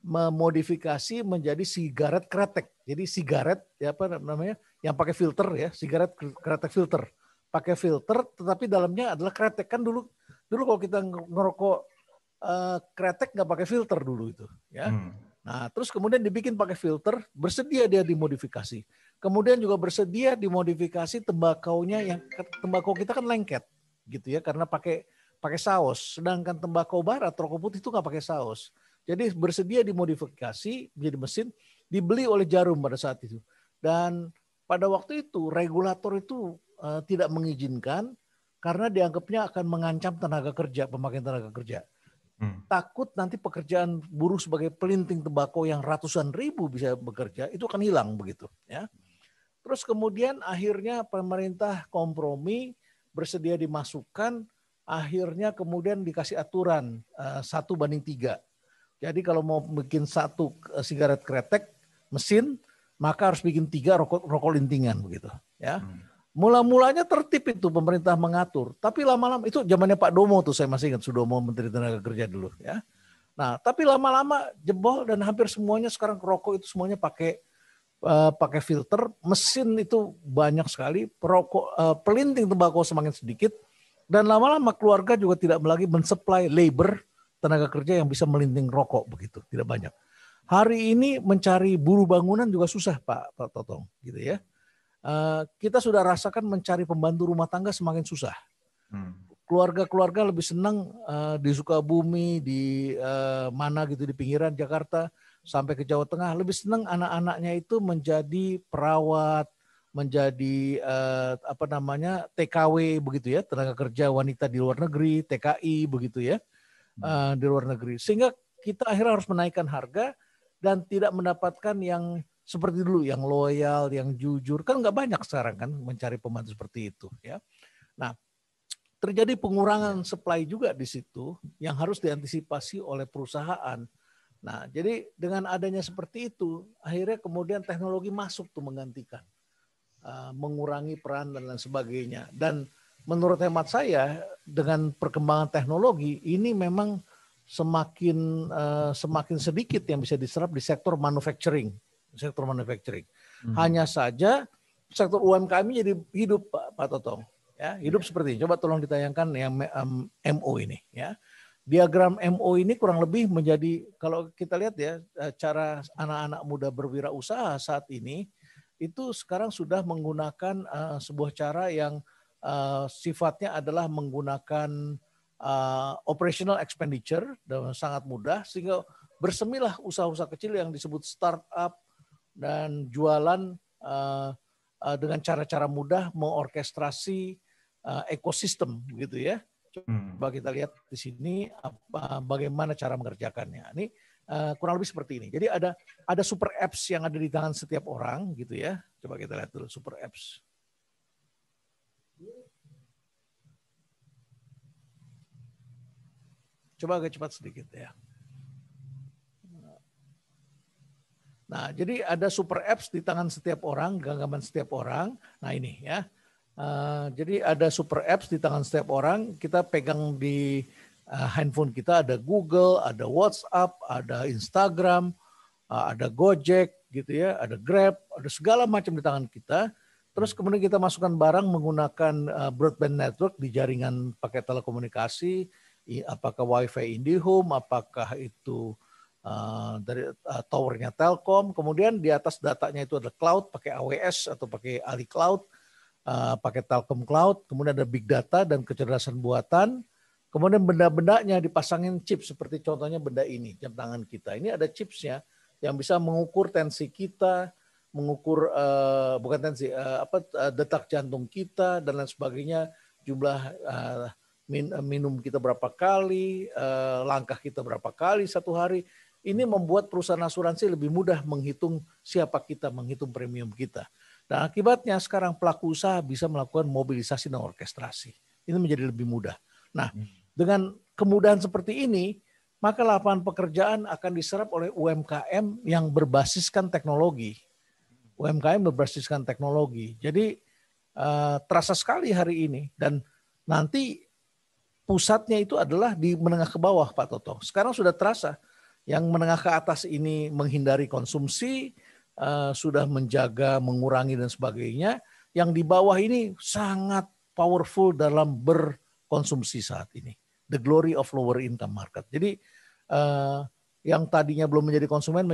memodifikasi menjadi sigaret kretek. Jadi sigaret ya apa namanya yang pakai filter ya, sigaret kretek filter. Pakai filter tetapi dalamnya adalah kretek. Kan dulu kalau kita ngerokok kretek nggak pakai filter dulu itu ya. Nah terus kemudian dibikin pakai filter, bersedia dia dimodifikasi. Kemudian juga bersedia dimodifikasi tembakaunya, yang tembakau kita kan lengket gitu ya karena pakai saus. Sedangkan tembakau barat, rokok putih itu nggak pakai saus. Jadi bersedia dimodifikasi menjadi mesin, dibeli oleh Jarum pada saat itu. Dan pada waktu itu regulator itu tidak mengizinkan karena dianggapnya akan mengancam tenaga kerja, pemakaian tenaga kerja. Takut nanti pekerjaan buruh sebagai pelinting tembakau yang ratusan ribu bisa bekerja itu akan hilang begitu ya. Terus kemudian akhirnya pemerintah kompromi, bersedia dimasukkan, akhirnya kemudian dikasih aturan 1:3. Jadi kalau mau bikin 1 sigaret kretek mesin, maka harus bikin 3 rokok lintingan begitu ya. Mula-mulanya tertib itu pemerintah mengatur, tapi lama-lama itu zamannya Pak Domo tuh, saya masih ingat Sudomo Menteri Tenaga Kerja dulu ya. Nah, tapi lama-lama jebol dan hampir semuanya sekarang rokok itu semuanya pakai filter, mesin itu banyak sekali, pelinting tembakau semakin sedikit, dan lama-lama keluarga juga tidak lagi mensuplai labor tenaga kerja yang bisa melinting rokok begitu, tidak banyak. Hari ini mencari buruh bangunan juga susah Pak Totong, gitu ya. Kita sudah rasakan mencari pembantu rumah tangga semakin susah. keluarga-keluarga lebih senang di Sukabumi, di mana gitu di pinggiran Jakarta sampai ke Jawa Tengah, lebih senang anak-anaknya itu menjadi perawat, menjadi TKW begitu ya, tenaga kerja wanita di luar negeri, TKI begitu ya, di luar negeri. Sehingga kita akhirnya harus menaikkan harga dan tidak mendapatkan yang seperti dulu, yang loyal, yang jujur. Kan nggak banyak sekarang kan mencari pembantu seperti itu ya. Nah, terjadi pengurangan supply juga di situ yang harus diantisipasi oleh perusahaan. Nah, jadi dengan adanya seperti itu, akhirnya kemudian teknologi masuk tuh menggantikan, mengurangi peran dan lain sebagainya. Dan menurut hemat saya, dengan perkembangan teknologi ini memang semakin sedikit yang bisa diserap di sektor manufacturing. Hanya saja sektor UMKM jadi hidup, Pak Totong. Ya, hidup seperti ini. Coba tolong ditayangkan yang MO ini. Ya, diagram MO ini kurang lebih menjadi, kalau kita lihat ya, cara anak-anak muda berwirausaha saat ini itu sekarang sudah menggunakan sebuah cara yang sifatnya adalah menggunakan operational expenditure dan sangat mudah, sehingga bersemilah usaha-usaha kecil yang disebut startup dan jualan dengan cara-cara mudah mengorkestrasi ekosistem gitu ya. Coba kita lihat di sini bagaimana cara mengerjakannya. Ini kurang lebih seperti ini. Jadi ada super apps yang ada di tangan setiap orang gitu ya. Coba kita lihat dulu super apps. Coba agak cepat sedikit ya. Nah, jadi ada super apps di tangan setiap orang, genggaman setiap orang. Nah ini ya. Jadi ada super apps di tangan setiap orang. Kita pegang di handphone kita, ada Google, ada WhatsApp, ada Instagram, ada Gojek gitu ya, ada Grab, ada segala macam di tangan kita. Terus kemudian kita masukkan barang menggunakan broadband network di jaringan pakai telekomunikasi, apakah WiFi IndiHome, apakah itu dari towernya Telkom. Kemudian di atas datanya itu ada cloud, pakai AWS atau pakai Ali Cloud, pakai Telkom Cloud. Kemudian ada big data dan kecerdasan buatan. Kemudian benda-bendanya dipasangin chip, seperti contohnya benda ini, jam tangan kita. Ini ada chipsnya yang bisa mengukur tensi kita, mengukur detak jantung kita dan lain sebagainya, jumlah minum kita berapa kali, langkah kita berapa kali satu hari. Ini membuat perusahaan asuransi lebih mudah menghitung siapa kita, menghitung premium kita. Dan akibatnya sekarang pelaku usaha bisa melakukan mobilisasi dan orkestrasi. Ini menjadi lebih mudah. Nah, dengan kemudahan seperti ini, maka lapangan pekerjaan akan diserap oleh UMKM yang berbasiskan teknologi. UMKM berbasiskan teknologi. Jadi terasa sekali hari ini. Dan nanti pusatnya itu adalah di menengah ke bawah, Pak Toto. Sekarang sudah terasa. Yang menengah ke atas ini menghindari konsumsi, sudah menjaga, mengurangi dan sebagainya. Yang di bawah ini sangat powerful dalam berkonsumsi saat ini. The glory of lower income market. Jadi yang tadinya belum menjadi konsumen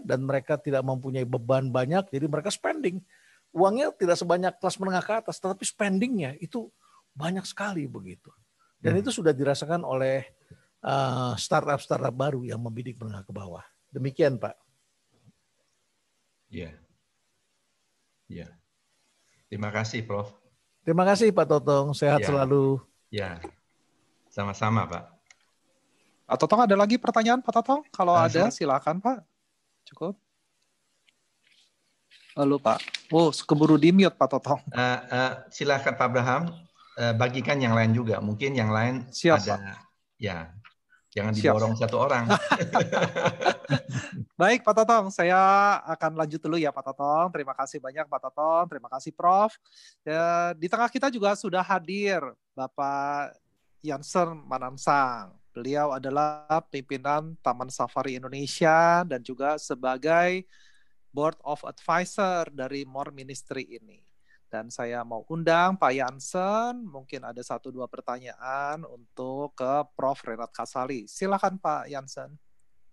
dan mereka tidak mempunyai beban banyak, jadi mereka spending. Uangnya tidak sebanyak kelas menengah ke atas, tetapi spendingnya itu banyak sekali begitu. Dan itu sudah dirasakan oleh startup baru yang membidik menengah ke bawah. Demikian, Pak. Iya. Ya. Terima kasih, Prof. Terima kasih, Pak Totong. Sehat selalu. Ya. Sama-sama, Pak. Pak Totong, ada lagi pertanyaan, Pak Totong? Kalau ada, silakan, Pak. Cukup. Halo, Pak. Oh, keburu di-mute, Pak Totong. Silakan, Pak Abraham. Bagikan yang lain juga. Mungkin yang lain siap, ada. Pak. Ya. Jangan didorong satu orang. Baik, Pak Totong, saya akan lanjut dulu ya, Pak Totong. Terima kasih banyak, Pak Totong. Terima kasih, Prof. Di tengah kita juga sudah hadir Bapak Jansen Manansang. Beliau adalah pimpinan Taman Safari Indonesia dan juga sebagai Board of Advisor dari More Ministry ini. Dan saya mau undang Pak Jansen, mungkin ada 1-2 pertanyaan untuk ke Prof. Renat Kasali. Silakan Pak Jansen.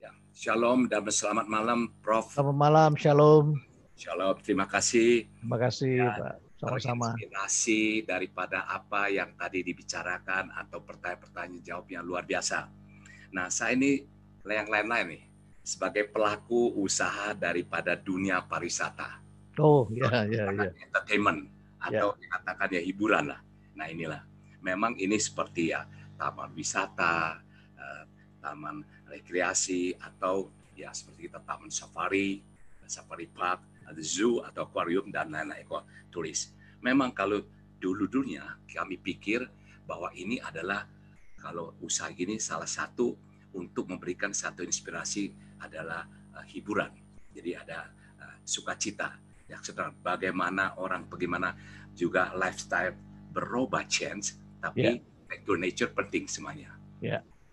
Ya, shalom dan selamat malam, Prof. Selamat malam, shalom. Shalom, terima kasih. Terima kasih, Pak. Sama-sama. Terinspirasi daripada apa yang tadi dibicarakan atau pertanyaan-pertanyaan jawab yang luar biasa. Nah, saya ini yang lain-lain nih sebagai pelaku usaha daripada dunia pariwisata. Oh, ya. Entertainment atau dikatakan ya hiburan lah. Nah, inilah. Memang ini seperti ya taman wisata, taman rekreasi atau ya seperti kita taman safari park, ada zoo atau aquarium dan lain-lain ekoturis. Memang kalau dulunya kami pikir bahwa ini adalah kalau usaha ini salah satu untuk memberikan satu inspirasi adalah hiburan. Jadi ada sukacita. Ya, bagaimana juga lifestyle berubah change, tapi back to nature penting semuanya.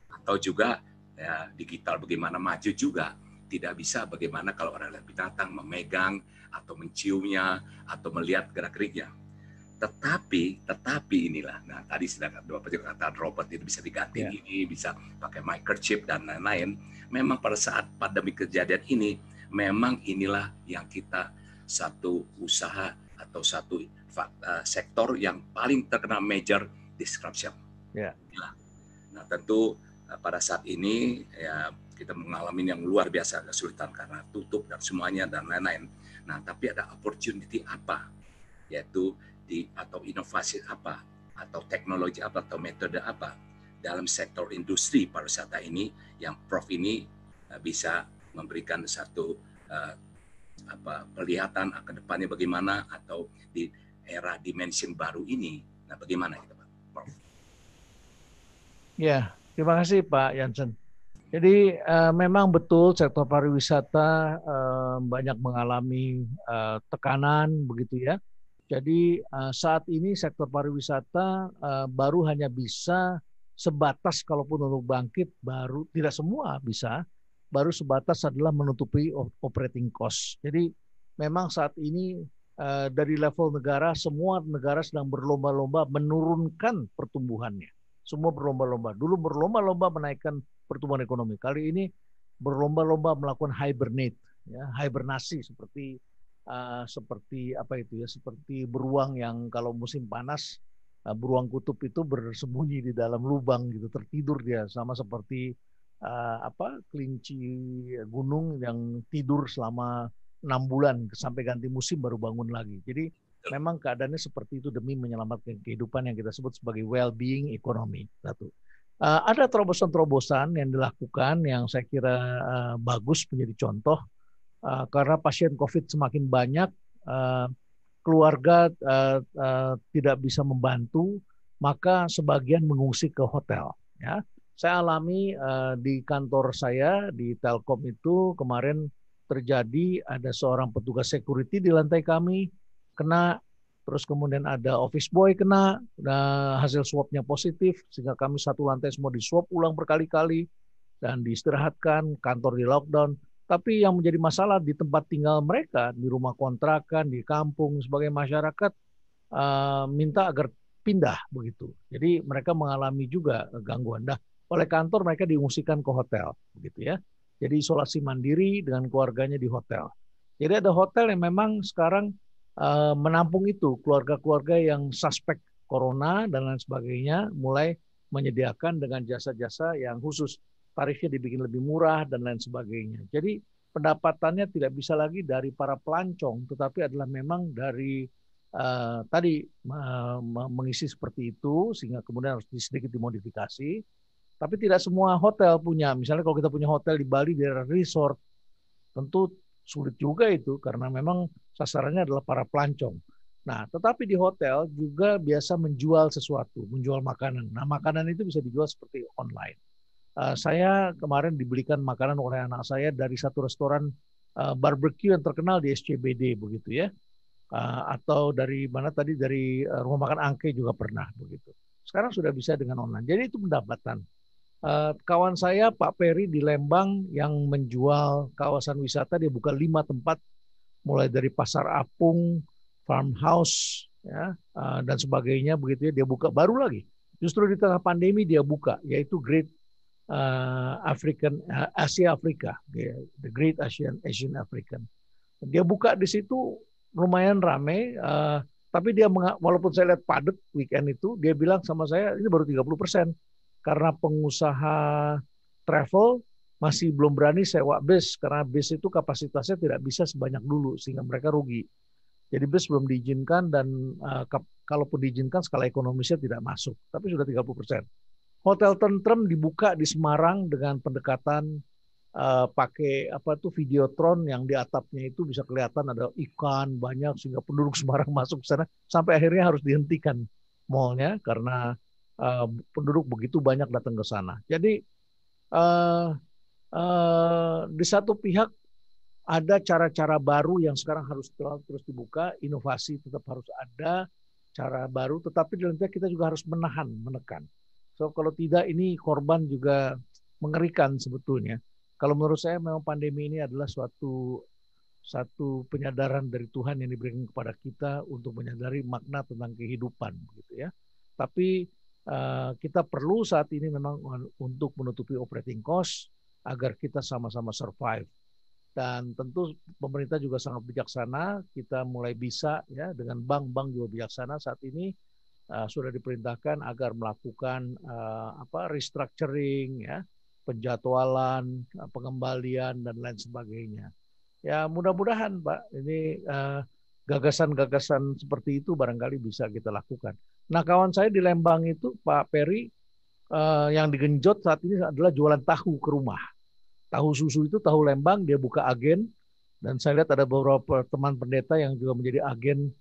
Atau juga ya, digital bagaimana maju juga. Tidak bisa bagaimana kalau orang lihat binatang memegang atau menciumnya atau melihat gerak-geriknya. Tetapi inilah. Nah, tadi sedangkan Bapak juga kata robot itu bisa diganti ini, bisa pakai microchip dan lain-lain. Memang pada saat pandemi kejadian ini, memang inilah yang kita satu usaha atau satu sektor yang paling terkena major disruption. Nah, tentu pada saat ini ya kita mengalami yang luar biasa kesulitan karena tutup dan semuanya dan lain-lain. Nah, tapi ada opportunity apa? Yaitu atau inovasi apa? Atau teknologi apa? Atau metode apa? Dalam sektor industri pariwisata ini yang Prof ini bisa memberikan satu pelihatan ke depannya bagaimana atau di era dimension baru ini. Nah, bagaimana itu, Pak Prof? Ya, terima kasih Pak Jansen. Jadi memang betul sektor pariwisata banyak mengalami tekanan begitu ya. Jadi saat ini sektor pariwisata baru hanya bisa sebatas kalaupun untuk bangkit baru tidak semua bisa, baru sebatas adalah menutupi operating cost. Jadi memang saat ini dari level negara semua negara sedang berlomba-lomba menurunkan pertumbuhannya. Semua berlomba-lomba. Dulu berlomba-lomba menaikkan pertumbuhan ekonomi. Kali ini berlomba-lomba melakukan hibernasi seperti apa itu ya? Seperti beruang yang kalau musim panas beruang kutub itu bersembunyi di dalam lubang gitu, tertidur dia sama seperti kelinci gunung yang tidur selama 6 bulan sampai ganti musim baru bangun lagi. Jadi memang keadaannya seperti itu demi menyelamatkan kehidupan yang kita sebut sebagai well-being ekonomi. Ada terobosan-terobosan yang dilakukan yang saya kira bagus menjadi contoh karena pasien COVID semakin banyak, keluarga tidak bisa membantu, maka sebagian mengungsi ke hotel. Ya, saya alami di kantor saya di Telkom itu kemarin terjadi ada seorang petugas security di lantai kami kena, terus kemudian ada office boy kena, hasil swabnya positif, sehingga kami satu lantai semua di swab ulang berkali-kali dan diistirahatkan, kantor di lockdown. Tapi yang menjadi masalah di tempat tinggal mereka, di rumah kontrakan, di kampung, sebagai masyarakat minta agar pindah begitu. Jadi mereka mengalami juga gangguan. Oleh kantor mereka diungsikan ke hotel, begitu ya. Jadi isolasi mandiri dengan keluarganya di hotel. Jadi ada hotel yang memang sekarang menampung itu keluarga-keluarga yang suspek corona dan lain sebagainya, mulai menyediakan dengan jasa-jasa yang khusus, tarifnya dibikin lebih murah dan lain sebagainya. Jadi pendapatannya tidak bisa lagi dari para pelancong, tetapi adalah memang dari mengisi seperti itu, sehingga kemudian harus sedikit dimodifikasi. Tapi tidak semua hotel punya. Misalnya kalau kita punya hotel di Bali, di daerah resort, tentu sulit juga itu karena memang sasarannya adalah para pelancong. Nah, tetapi di hotel juga biasa menjual sesuatu, menjual makanan. Nah, makanan itu bisa dijual seperti online. Saya kemarin dibelikan makanan oleh anak saya dari satu restoran barbecue yang terkenal di SCBD begitu ya. Atau dari mana tadi, dari rumah makan Angke juga pernah begitu. Sekarang sudah bisa dengan online. Jadi itu pendapatan. Kawan saya Pak Peri di Lembang yang menjual kawasan wisata, dia buka 5 tempat mulai dari Pasar Apung, farmhouse ya, dan sebagainya begitu ya, dia buka baru lagi. Justru di tengah pandemi dia buka, yaitu Great Asia Afrika, the Great Asian African. Dia buka di situ lumayan ramai, Tapi dia walaupun saya lihat padat weekend itu, dia bilang sama saya ini baru 30%. Karena pengusaha travel masih belum berani sewa bis, karena bis itu kapasitasnya tidak bisa sebanyak dulu, sehingga mereka rugi. Jadi bis belum diizinkan dan kalaupun diizinkan skala ekonomisnya tidak masuk, tapi sudah 30%. Hotel Tentrem dibuka di Semarang dengan pendekatan pakai videotron yang di atapnya itu bisa kelihatan ada ikan banyak sehingga penduduk Semarang masuk ke sana sampai akhirnya harus dihentikan mallnya karena penduduk begitu banyak datang ke sana. Jadi di satu pihak ada cara-cara baru yang sekarang harus terus dibuka, inovasi tetap harus ada, cara baru, tetapi di dalam pihak kita juga harus menekan. So kalau tidak ini korban juga mengerikan sebetulnya. Kalau menurut saya memang pandemi ini adalah satu penyadaran dari Tuhan yang diberikan kepada kita untuk menyadari makna tentang kehidupan, gitu ya. Tapi kita perlu saat ini memang untuk menutupi operating cost agar kita sama-sama survive. Dan tentu pemerintah juga sangat bijaksana. Kita mulai bisa ya dengan bank-bank juga bijaksana saat ini sudah diperintahkan agar melakukan restructuring ya, penjadwalan, pengembalian dan lain sebagainya. Ya mudah-mudahan Pak ini gagasan-gagasan seperti itu barangkali bisa kita lakukan. Nah kawan saya di Lembang itu Pak Peri yang digenjot saat ini adalah jualan tahu ke rumah. Tahu susu itu tahu Lembang, dia buka agen dan saya lihat ada beberapa teman pendeta yang juga menjadi agen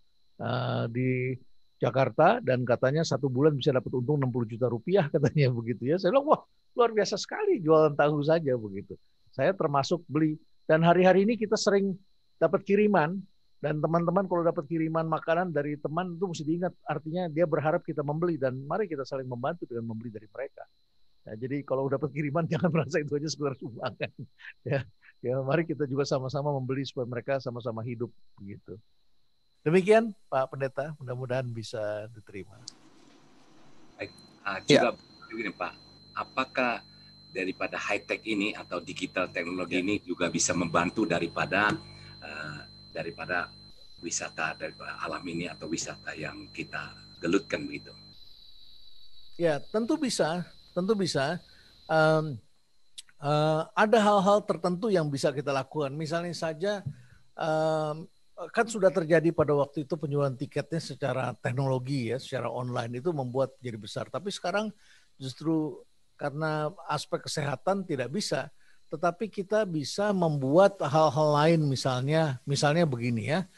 di Jakarta dan katanya 1 bulan bisa dapat untung 60 juta rupiah katanya begitu ya. Saya bilang wah luar biasa sekali jualan tahu saja begitu. Saya termasuk beli dan hari-hari ini kita sering dapat kiriman dan teman-teman kalau dapat kiriman makanan dari teman itu mesti diingat artinya dia berharap kita membeli dan mari kita saling membantu dengan membeli dari mereka. Ya, jadi kalau dapat kiriman jangan merasa itu aja sekedar sumbangan. Ya, mari kita juga sama-sama membeli supaya mereka sama-sama hidup begitu. Demikian Pak Pendeta, mudah-mudahan bisa diterima. Baik, juga begini Pak, apakah daripada high tech ini atau digital teknologi ini juga bisa membantu daripada wisata daripada alam ini atau wisata yang kita gelutkan begitu? Ya, tentu bisa. Tentu bisa. Ada hal-hal tertentu yang bisa kita lakukan. Misalnya saja, kan sudah terjadi pada waktu itu penjualan tiketnya secara teknologi ya, secara online itu membuat jadi besar. Tapi sekarang justru karena aspek kesehatan tidak bisa. Tetapi kita bisa membuat hal-hal lain misalnya begini ya.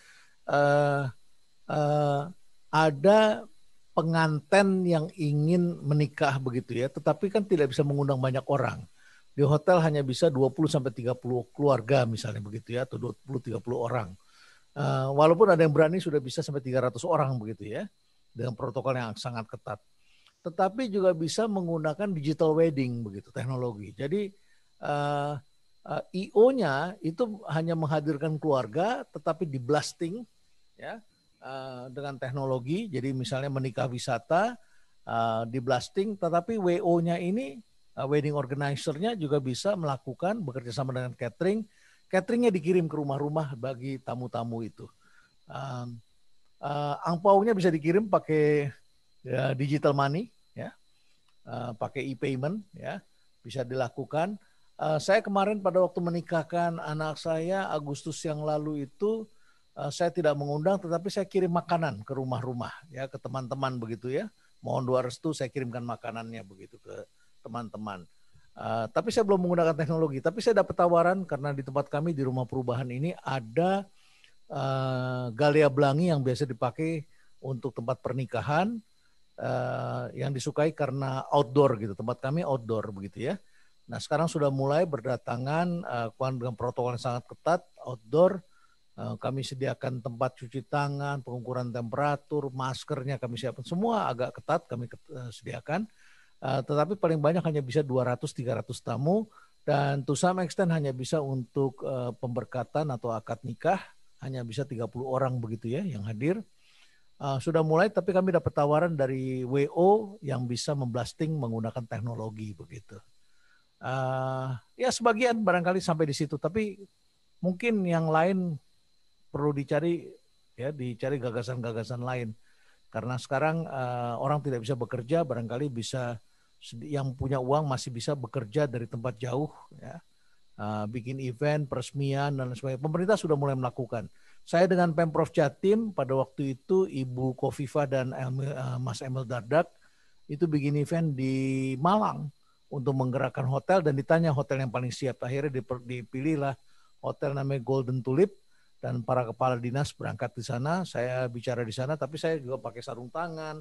Ada pengantin yang ingin menikah begitu ya, tetapi kan tidak bisa mengundang banyak orang. Di hotel hanya bisa 20-30 keluarga misalnya begitu ya, atau 20-30 orang. Walaupun ada yang berani sudah bisa sampai 300 orang begitu ya, dengan protokol yang sangat ketat. Tetapi juga bisa menggunakan digital wedding begitu, teknologi. Jadi IO-nya itu hanya menghadirkan keluarga, tetapi di blasting ya, dengan teknologi, jadi misalnya menikah wisata di blasting, tetapi WO-nya ini wedding organizer-nya juga bisa melakukan bekerja sama dengan cateringnya dikirim ke rumah-rumah bagi tamu-tamu itu. Angpaunya bisa dikirim pakai digital money, ya, pakai e-payment, ya, bisa dilakukan. Saya kemarin pada waktu menikahkan anak saya Agustus yang lalu itu saya tidak mengundang, tetapi saya kirim makanan ke rumah-rumah, ya, ke teman-teman begitu ya. Mohon doa restu, saya kirimkan makanannya begitu ke teman-teman. Tapi saya belum menggunakan teknologi. Tapi saya dapat tawaran karena di tempat kami di rumah perubahan ini ada Galea Belangi yang biasa dipakai untuk tempat pernikahan yang disukai karena outdoor gitu. Tempat kami outdoor begitu ya. Nah sekarang sudah mulai berdatangan dengan protokol yang sangat ketat outdoor. Kami sediakan tempat cuci tangan, pengukuran temperatur, maskernya kami siapkan, semua agak ketat kami sediakan. Tetapi paling banyak hanya bisa 200-300 tamu dan to some extent hanya bisa untuk pemberkatan atau akad nikah hanya bisa 30 orang begitu ya yang hadir. Sudah mulai tapi kami dapat tawaran dari WO yang bisa memblasting menggunakan teknologi begitu. Ya sebagian barangkali sampai di situ, tapi mungkin yang lain perlu dicari ya, dicari gagasan-gagasan lain. Karena sekarang orang tidak bisa bekerja, barangkali bisa yang punya uang masih bisa bekerja dari tempat jauh, ya, bikin event, peresmian dan sebagainya. Pemerintah sudah mulai melakukan. Saya dengan Pemprov Jatim pada waktu itu Ibu Kofifa dan Mas Emil Dardak itu bikin event di Malang untuk menggerakkan hotel dan ditanya hotel yang paling siap. Akhirnya dipilihlah hotel namanya Golden Tulip. Dan para kepala dinas berangkat di sana, saya bicara di sana, tapi saya juga pakai sarung tangan,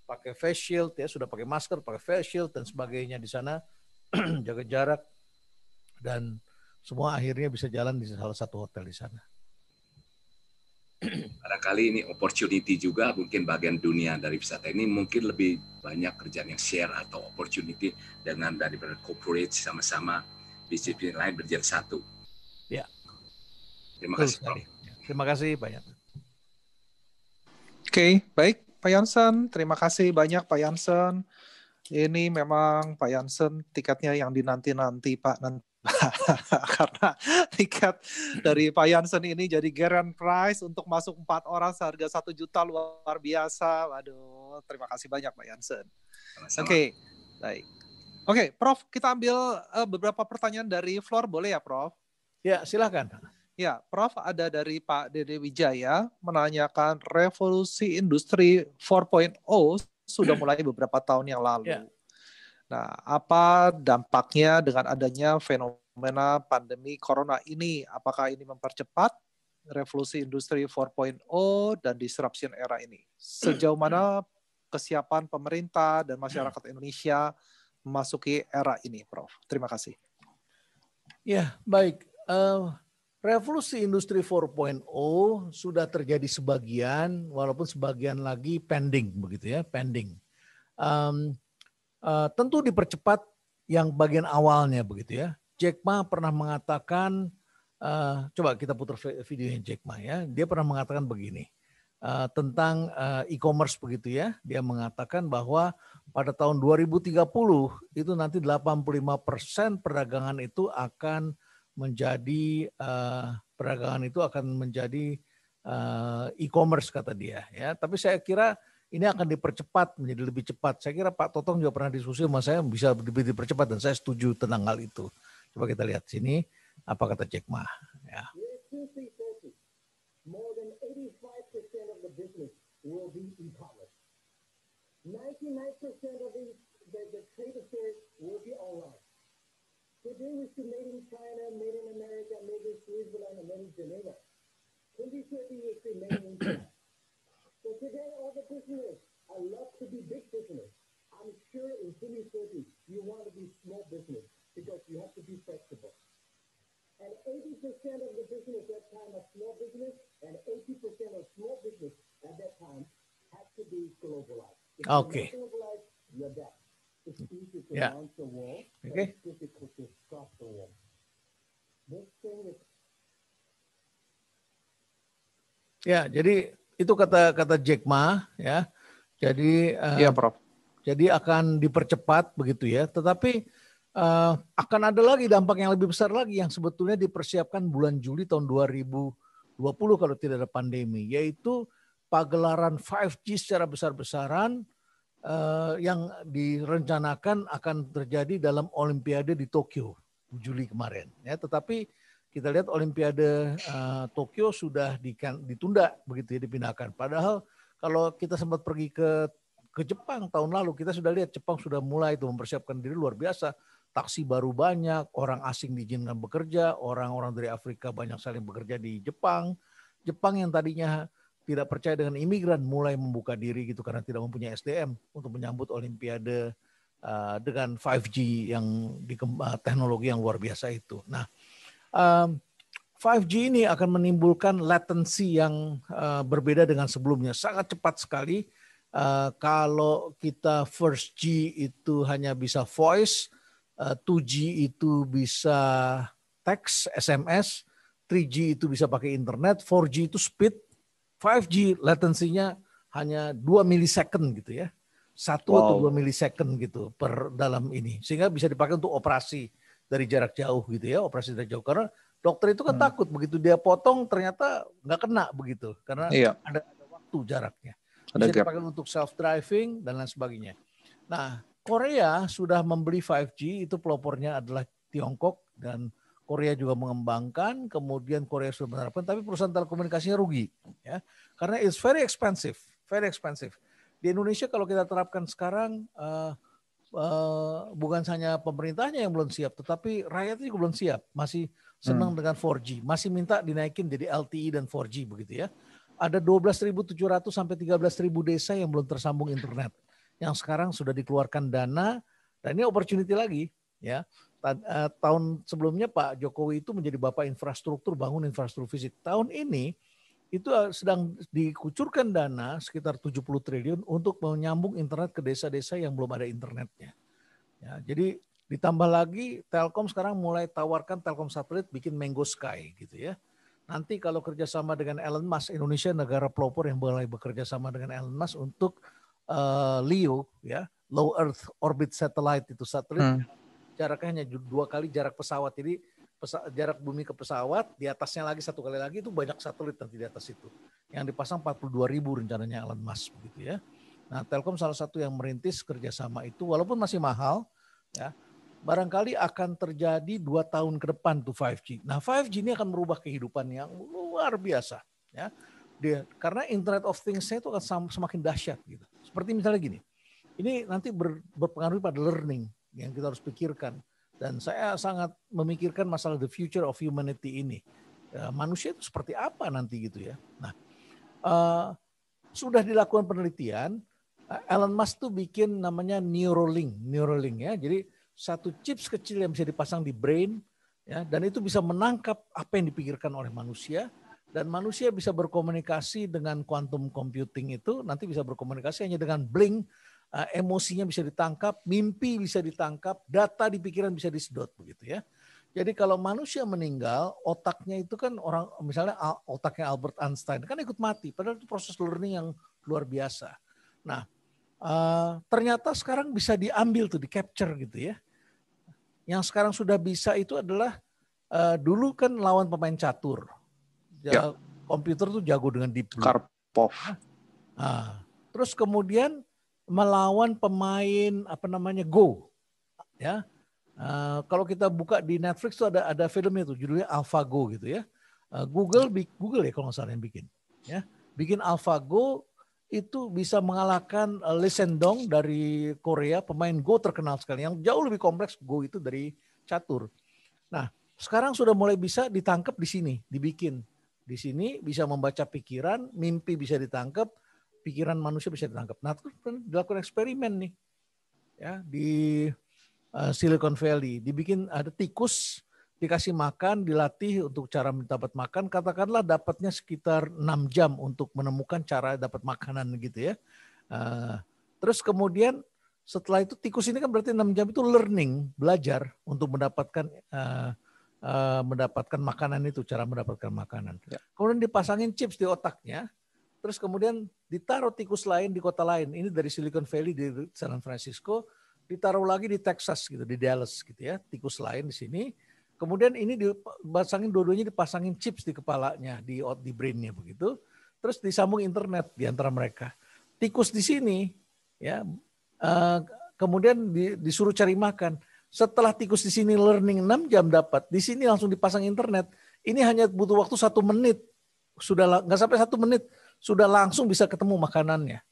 pakai face shield, ya sudah pakai masker, pakai face shield dan sebagainya di sana, jaga jarak, dan semua akhirnya bisa jalan di salah satu hotel di sana. Barangkali ini opportunity juga, mungkin bagian dunia dari wisata ini mungkin lebih banyak kerjaan yang share atau opportunity dengan daripada corporate sama-sama disiplin lain berjalan satu. Ya. Terima kasih sekali. Terima kasih banyak. Oke, baik Pak Jansen. Terima kasih banyak Pak Jansen. Ini memang Pak Jansen tiketnya yang dinanti-nanti Pak. Karena tiket dari Pak Jansen ini jadi grand prize untuk masuk 4 orang seharga 1 juta, luar biasa. Waduh, terima kasih banyak Pak Jansen. Oke, baik. Oke, Prof, kita ambil beberapa pertanyaan dari floor, boleh ya Prof? Ya, silakan. Ya, Prof, ada dari Pak Dede Wijaya menanyakan revolusi industri 4.0 sudah mulai beberapa tahun yang lalu. Ya. Nah, apa dampaknya dengan adanya fenomena pandemi corona ini? Apakah ini mempercepat revolusi industri 4.0 dan disruption era ini? Sejauh mana kesiapan pemerintah dan masyarakat Indonesia memasuki era ini, Prof? Terima kasih. Ya, baik. Revolusi industri 4.0 sudah terjadi sebagian, walaupun sebagian lagi pending, begitu ya, pending. Tentu dipercepat yang bagian awalnya, begitu ya. Jack Ma pernah mengatakan, coba kita putar videonya Jack Ma ya. Dia pernah mengatakan begini tentang e-commerce, begitu ya. Dia mengatakan bahwa pada tahun 2030 itu nanti 85% perdagangan itu akan menjadi e-commerce, kata dia ya. Tapi saya kira ini akan dipercepat menjadi lebih cepat. Saya kira Pak Totong juga pernah diskusi sama saya bisa lebih dipercepat dan saya setuju tentang hal itu. Coba kita lihat sini apa kata Jack Ma ya. More than 85% of the business will be e-commerce. 99% of the trade affairs will be online. Today we see made in China, made in America, made in Switzerland, and made in Geneva. 2030 we see made in India. So today all the business, I love to be big business. I'm sure in 2030 you want to be small business because you have to be flexible. And 80% of the business at that time are small business, and 80% of small business at that time have to be globalized. If Okay. you're not globalized, you're dead. It's easy to Yeah. launch a wall, but Okay. it's difficult to stop the wall. This thing is Ya, jadi itu kata Jack Ma ya. Jadi Iya, Prof. Jadi akan dipercepat begitu ya. Tetapi akan ada lagi dampak yang lebih besar lagi yang sebetulnya dipersiapkan bulan Juli tahun 2020 kalau tidak ada pandemi, yaitu pagelaran 5G secara besar-besaran yang direncanakan akan terjadi dalam Olimpiade di Tokyo Juli kemarin. Ya, tetapi kita lihat Olimpiade Tokyo sudah ditunda begitu ya, dipindahkan. Padahal kalau kita sempat pergi ke Jepang tahun lalu, kita sudah lihat Jepang sudah mulai itu mempersiapkan diri luar biasa. Taksi baru banyak, orang asing diizinkan bekerja, orang-orang dari Afrika banyak saling bekerja di Jepang. Jepang yang tadinya tidak percaya dengan imigran mulai membuka diri gitu karena tidak mempunyai SDM untuk menyambut Olimpiade dengan 5G yang teknologi yang luar biasa itu. Nah, 5G ini akan menimbulkan latency yang berbeda dengan sebelumnya, sangat cepat sekali. Kalau kita first G itu hanya bisa voice, 2G itu bisa teks, SMS, 3G itu bisa pakai internet, 4G itu speed, 5G latensinya hanya 2 millisecond gitu ya. 1 atau 2 millisecond gitu per dalam ini. Sehingga bisa dipakai untuk operasi dari jarak jauh gitu ya, operasi dari jauh. Karena Dokter itu kan takut begitu dia potong ternyata nggak kena begitu karena ada waktu jaraknya. Bisa dipakai untuk self driving dan lain sebagainya. Nah, Korea sudah membeli 5G, itu pelopornya adalah Tiongkok dan Korea juga mengembangkan, kemudian Korea sudah menerapkan, tapi perusahaan telekomunikasinya rugi, ya, karena it's very expensive, very expensive. Di Indonesia kalau kita terapkan sekarang, bukan hanya pemerintahnya yang belum siap, tetapi rakyatnya juga belum siap, masih senang dengan 4G, masih minta dinaikin jadi LTE dan 4G begitu ya. Ada 12.700 sampai 13.000 desa yang belum tersambung internet, yang sekarang sudah dikeluarkan dana, dan ini opportunity lagi, ya. Tahun sebelumnya Pak Jokowi itu menjadi bapak infrastruktur, bangun infrastruktur fisik. Tahun ini itu sedang dikucurkan dana sekitar 70 triliun untuk menyambung internet ke desa-desa yang belum ada internetnya. Ya, jadi ditambah lagi Telkom sekarang mulai tawarkan Telkom satelit bikin Mango Sky gitu ya. Nanti kalau kerjasama dengan Elon Musk, Indonesia negara pelopor yang mulai bekerja sama dengan Elon Musk untuk LEO, ya, Low Earth Orbit Satellite, itu satelit jaraknya hanya 2 kali jarak pesawat. Jadi jarak bumi ke pesawat, di atasnya lagi 1 kali lagi, itu banyak satelit nanti di atas itu. Yang dipasang 42.000 rencananya Elon Musk begitu ya. Nah, Telkom salah satu yang merintis kerjasama itu, walaupun masih mahal, ya, barangkali akan terjadi 2 tahun ke depan tuh 5G. Nah, 5G ini akan merubah kehidupan yang luar biasa, ya. Karena Internet of Things-nya itu akan semakin dahsyat gitu. Seperti misalnya gini, ini nanti berpengaruh pada learning yang kita harus pikirkan. Dan saya sangat memikirkan masalah the future of humanity ini. Manusia itu seperti apa nanti gitu ya. Nah, sudah dilakukan penelitian, Elon Musk tuh bikin namanya Neuralink ya. Jadi satu chips kecil yang bisa dipasang di brain, ya, dan itu bisa menangkap apa yang dipikirkan oleh manusia, dan manusia bisa berkomunikasi dengan quantum computing itu, nanti bisa berkomunikasi hanya dengan blink. Emosinya bisa ditangkap, mimpi bisa ditangkap, data di pikiran bisa disedot begitu ya. Jadi kalau manusia meninggal, otaknya itu kan orang, misalnya otaknya Albert Einstein kan ikut mati, padahal itu proses learning yang luar biasa. Nah, ternyata sekarang bisa diambil tuh, di capture gitu ya. Yang sekarang sudah bisa itu adalah dulu kan lawan pemain catur, komputer tuh jago dengan deep blue. Karpov. Terus kemudian melawan pemain Go, ya. Kalau kita buka di Netflix tuh ada filmnya tuh judulnya AlphaGo gitu ya. Google ya kalau nggak salah yang bikin, ya, bikin AlphaGo itu bisa mengalahkan Lee Sedol dari Korea, pemain Go terkenal sekali, yang jauh lebih kompleks Go itu dari catur. Nah, sekarang sudah mulai bisa ditangkap di sini, dibikin di sini, bisa membaca pikiran, mimpi bisa ditangkap, pikiran manusia bisa ditangkap. Nah, terus dilakukan eksperimen nih, ya, di Silicon Valley. Dibikin ada tikus, dikasih makan, dilatih untuk cara mendapat makan. Katakanlah dapatnya sekitar 6 jam untuk menemukan cara dapat makanan gitu ya. Terus kemudian setelah itu tikus ini kan berarti 6 jam itu learning, belajar untuk mendapatkan makanan itu, cara mendapatkan makanan. Ya. Kemudian dipasangin chips di otaknya. Terus kemudian ditaruh tikus lain di kota lain. Ini dari Silicon Valley di San Francisco, ditaruh lagi di Texas gitu, di Dallas gitu ya. Tikus lain di sini. Kemudian ini dipasangin, dua-duanya dipasangin chips di kepalanya, di brainnya begitu. Terus disambung internet di antara mereka. Tikus di sini, ya, kemudian disuruh cari makan. Setelah tikus di sini learning 6 jam dapat, di sini langsung dipasang internet. Ini hanya butuh waktu 1 menit. Sudah nggak sampai 1 menit. Sudah langsung bisa ketemu makanannya.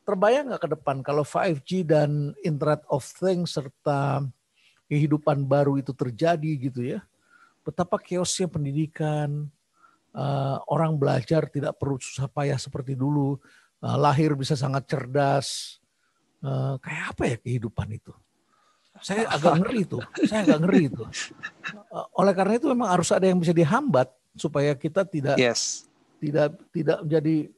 Terbayang nggak ke depan kalau 5G dan Internet of Things serta kehidupan baru itu terjadi gitu ya. Betapa chaosnya pendidikan, orang belajar tidak perlu susah payah seperti dulu, lahir bisa sangat cerdas. Kayak apa ya kehidupan itu? Saya agak ngeri itu. Oleh karena itu memang harus ada yang bisa dihambat supaya kita tidak menjadi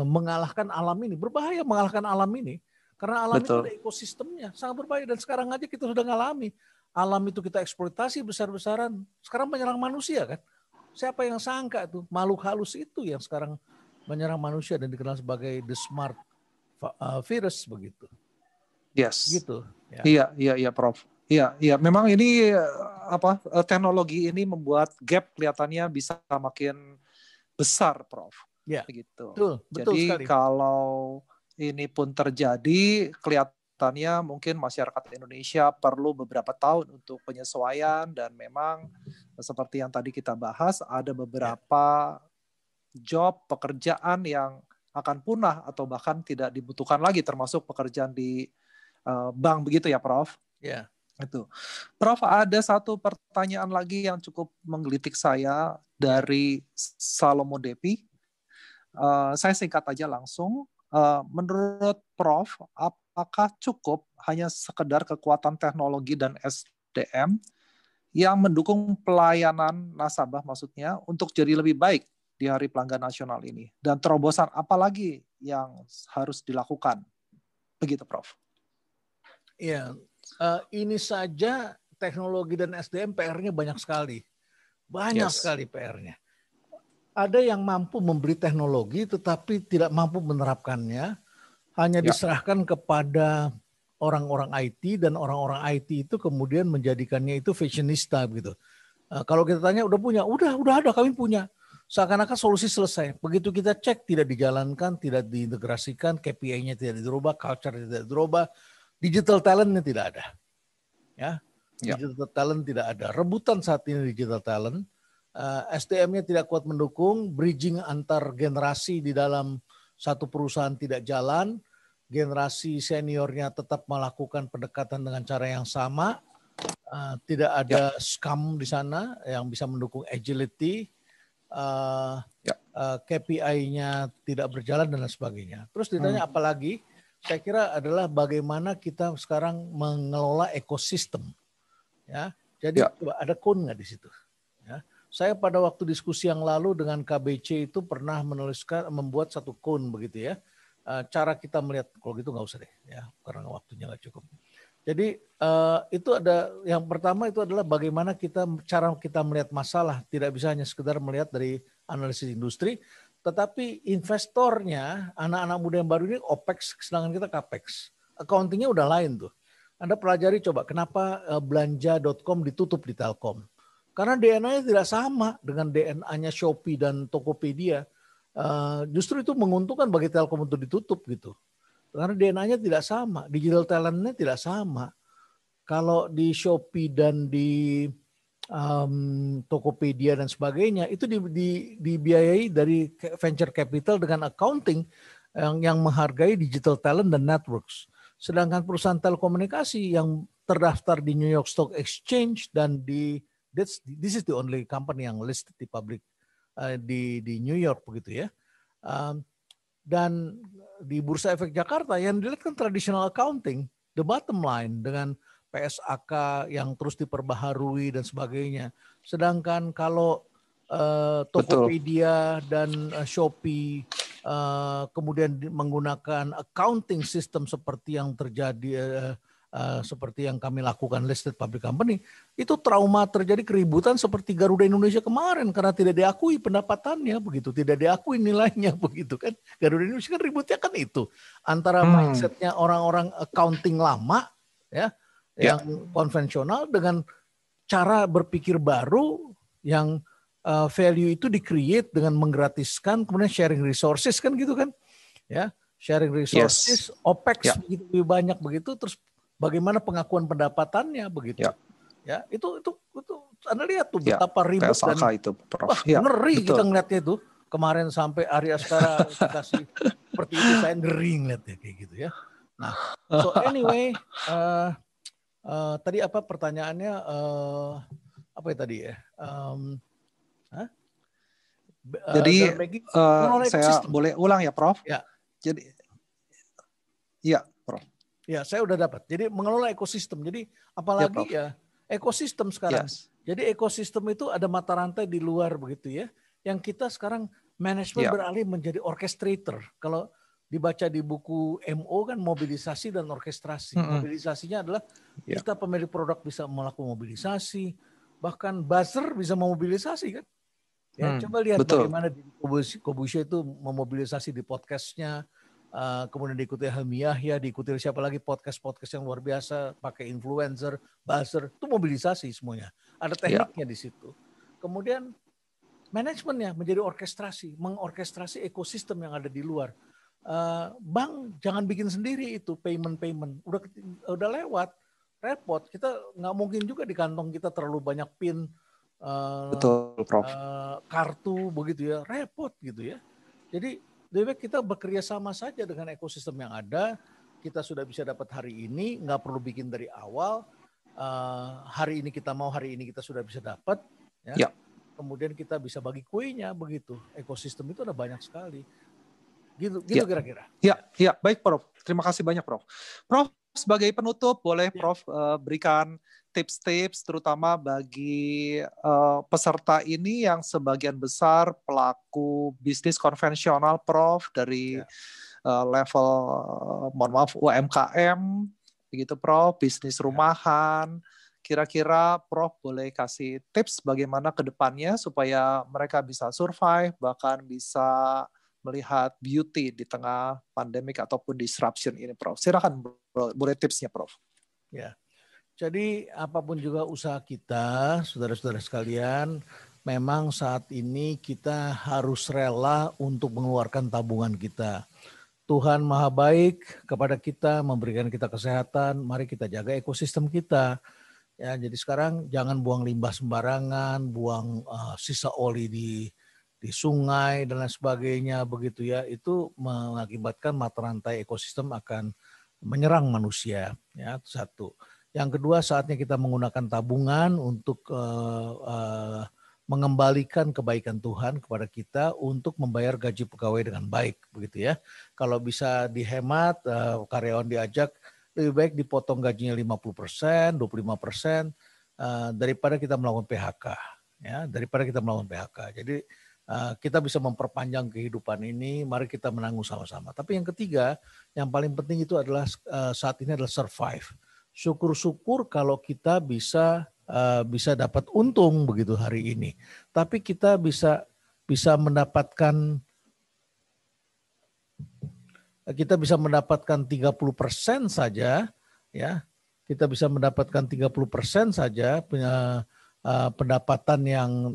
mengalahkan alam ini. Berbahaya mengalahkan alam ini. Karena alam itu ada ekosistemnya. Sangat berbahaya. Dan sekarang aja kita sudah ngalami. Alam itu kita eksploitasi besar-besaran. Sekarang menyerang manusia kan. Siapa yang sangka tuh makhluk halus itu yang sekarang menyerang manusia dan dikenal sebagai the smart virus begitu. Yes. Gitu. Ya. Iya, Prof. Iya, memang ini teknologi ini membuat gap kelihatannya bisa makin besar, Prof. Ya, Begitu. betul Jadi sekali. kalau ini pun terjadi, kelihatannya mungkin masyarakat Indonesia perlu beberapa tahun untuk penyesuaian, dan memang seperti yang tadi kita bahas, ada beberapa job, pekerjaan yang akan punah atau bahkan tidak dibutuhkan lagi, termasuk pekerjaan di bank begitu ya, Prof? Ya. Itu. Prof, ada satu pertanyaan lagi yang cukup menggelitik saya dari Salomo Depi. Saya singkat aja langsung. Menurut Prof, apakah cukup hanya sekedar kekuatan teknologi dan SDM yang mendukung pelayanan nasabah maksudnya untuk jadi lebih baik di Hari Pelanggan Nasional ini? Dan terobosan apa lagi yang harus dilakukan? Begitu, Prof. Iya. Ini saja teknologi dan SDM PR-nya banyak sekali. Banyak sekali PR-nya. Ada yang mampu memberi teknologi tetapi tidak mampu menerapkannya. Hanya diserahkan kepada orang-orang IT, dan orang-orang IT itu kemudian menjadikannya itu fashionista gitu. Kalau kita tanya udah ada, kami punya. Seakan-akan solusi selesai. Begitu kita cek tidak dijalankan, tidak diintegrasikan, KPI-nya tidak dirubah, culture tidak dirubah. Digital talentnya tidak ada, digital talent tidak ada. Rebutan saat ini digital talent, SDM-nya tidak kuat mendukung, bridging antar generasi di dalam satu perusahaan tidak jalan, generasi seniornya tetap melakukan pendekatan dengan cara yang sama, tidak ada scam di sana yang bisa mendukung agility, KPI-nya tidak berjalan dan lain sebagainya. Terus ditanya apa lagi? Saya kira adalah bagaimana kita sekarang mengelola ekosistem. Ya, jadi coba ada cone nggak di situ? Ya, saya pada waktu diskusi yang lalu dengan KBC itu pernah membuat satu cone begitu ya. Cara kita melihat, kalau gitu nggak usah deh, ya, karena waktunya nggak cukup. Jadi itu ada yang pertama itu adalah bagaimana cara kita melihat masalah, tidak bisa hanya sekedar melihat dari analisis industri. Tetapi investornya, anak-anak muda yang baru ini OPEX, sedangkan kita CAPEX. Accountingnya udah lain tuh. Anda pelajari coba kenapa belanja.com ditutup di Telkom. Karena DNA-nya tidak sama dengan DNA-nya Shopee dan Tokopedia. Justru itu menguntungkan bagi Telkom untuk ditutup gitu. Karena DNA-nya tidak sama, digital talent-nya tidak sama. Kalau di Shopee dan di Tokopedia dan sebagainya itu dibiayai dari venture capital dengan accounting yang menghargai digital talent dan networks. Sedangkan perusahaan telekomunikasi yang terdaftar di New York Stock Exchange dan this is the only company yang listed di public di New York begitu ya. Dan di Bursa Efek Jakarta yang dilihat kan traditional accounting, the bottom line dengan PSAK yang terus diperbaharui dan sebagainya. Sedangkan kalau Tokopedia dan Shopee kemudian menggunakan accounting system seperti yang terjadi, seperti yang kami lakukan listed public company, itu trauma terjadi keributan seperti Garuda Indonesia kemarin karena tidak diakui pendapatannya begitu, tidak diakui nilainya begitu kan. Garuda Indonesia kan ributnya kan itu antara mindsetnya orang-orang accounting lama ya. Yang konvensional dengan cara berpikir baru yang value itu di-create dengan menggratiskan, kemudian sharing resources kan gitu kan. Ya, sharing resources, OPEX begitu lebih banyak begitu, terus bagaimana pengakuan pendapatannya begitu. Ya, itu Anda lihat tuh betapa ribet PSAK dan itu, Prof. Wah, ngeri kita ngeliatnya itu. Kemarin sampai Ari Askara kasih seperti itu, saya ngeri ngeliatnya kayak gitu ya. Nah, so anyway, tadi apa pertanyaannya? Apa ya tadi ya? Jadi saya boleh ulang ya, Prof? Ya. Jadi, ya, Prof. Ya, saya udah dapat. Jadi mengelola ekosistem. Jadi apalagi ya ekosistem sekarang. Jadi ekosistem itu ada mata rantai di luar begitu ya. Yang kita sekarang manajemen beralih menjadi orchestrator. Kalau dibaca di buku MO kan mobilisasi dan orkestrasi. Mobilisasinya adalah kita pemilik produk bisa melakukan mobilisasi, bahkan buzzer bisa memobilisasi kan. Ya, coba lihat bagaimana Corbusier itu memobilisasi di podcastnya, kemudian diikuti Helmi Yahya, diikuti siapa lagi podcast yang luar biasa, pakai influencer, buzzer, itu mobilisasi semuanya. Ada tekniknya di situ. Kemudian manajemennya menjadi orkestrasi, mengorkestrasi ekosistem yang ada di luar. Bank jangan bikin sendiri itu payment, udah lewat, repot. Kita nggak mungkin juga di kantong kita terlalu banyak PIN, Betul, Prof. kartu begitu ya, repot gitu ya. Jadi lebih baik kita bekerja sama saja dengan ekosistem yang ada. Kita sudah bisa dapat hari ini, nggak perlu bikin dari awal. Hari ini kita mau, hari ini kita sudah bisa dapat. Ya. Kemudian kita bisa bagi kuenya begitu. Ekosistem itu ada banyak sekali. Gitu kira-kira. Ya, baik Prof. Terima kasih banyak Prof. Prof, sebagai penutup boleh Prof berikan tips-tips terutama bagi peserta ini yang sebagian besar pelaku bisnis konvensional Prof dari level mohon maaf UMKM begitu Prof, bisnis rumahan. Kira-kira Prof boleh kasih tips bagaimana ke depannya supaya mereka bisa survive bahkan bisa melihat beauty di tengah pandemik ataupun disruption ini Prof. Silakan boleh tipsnya Prof. Ya. Jadi apapun juga usaha kita, saudara-saudara sekalian, memang saat ini kita harus rela untuk mengeluarkan tabungan kita. Tuhan Maha Baik kepada kita, memberikan kita kesehatan, mari kita jaga ekosistem kita. Ya, jadi sekarang jangan buang limbah sembarangan, buang sisa oli di sungai dan lain sebagainya begitu ya. Itu mengakibatkan mata rantai ekosistem akan menyerang manusia. Ya, itu satu. Yang kedua, saatnya kita menggunakan tabungan untuk mengembalikan kebaikan Tuhan kepada kita untuk membayar gaji pegawai dengan baik, begitu ya. Kalau bisa dihemat, karyawan diajak, lebih baik dipotong gajinya 50%, 25%, daripada kita melakukan PHK. Ya, daripada kita melakukan PHK. Jadi kita bisa memperpanjang kehidupan ini, mari kita menanggung sama-sama. Tapi yang ketiga, yang paling penting itu adalah saat ini adalah survive. Syukur-syukur kalau kita bisa dapat untung begitu hari ini. Tapi kita bisa mendapatkan 30% saja ya. Kita bisa mendapatkan 30% saja pendapatan yang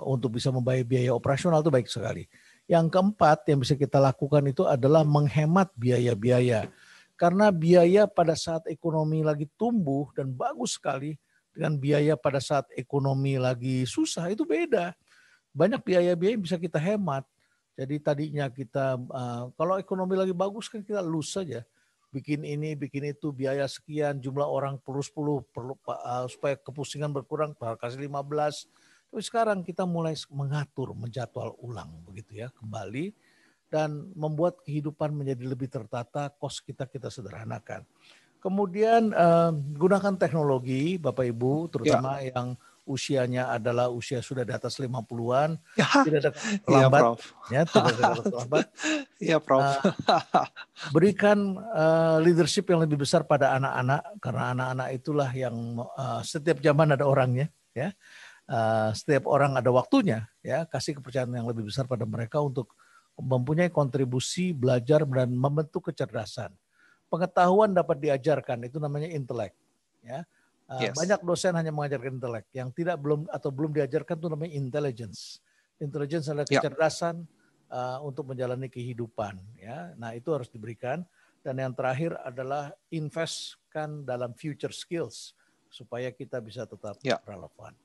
untuk bisa membayar biaya operasional itu baik sekali. Yang keempat yang bisa kita lakukan itu adalah menghemat biaya-biaya. Karena biaya pada saat ekonomi lagi tumbuh dan bagus sekali dengan biaya pada saat ekonomi lagi susah itu beda. Banyak biaya-biaya yang bisa kita hemat. Jadi tadinya kita kalau ekonomi lagi bagus kan kita lus saja. Bikin ini, bikin itu, biaya sekian, jumlah orang perlu 10, supaya kepusingan berkurang, kasih 15. Tapi sekarang kita mulai mengatur, menjadwal ulang begitu ya, kembali. Dan membuat kehidupan menjadi lebih tertata, kos kita sederhanakan. Kemudian gunakan teknologi, Bapak Ibu, terutama yang usianya adalah usia sudah di atas 50-an. Tidak ada terlambat. Ya, terlambat. Iya, Prof. Berikan leadership yang lebih besar pada anak-anak, karena anak-anak itulah yang setiap zaman ada orangnya. Ya. Setiap orang ada waktunya. Ya. Kasih kepercayaan yang lebih besar pada mereka untuk mempunyai kontribusi belajar dan membentuk kecerdasan. Pengetahuan dapat diajarkan, itu namanya intelek. Ya. Banyak dosen hanya mengajarkan intelek, yang belum diajarkan itu namanya intelligence. Intelligence adalah kecerdasan untuk menjalani kehidupan. Ya. Nah itu harus diberikan. Dan yang terakhir adalah investkan dalam future skills supaya kita bisa tetap relevan.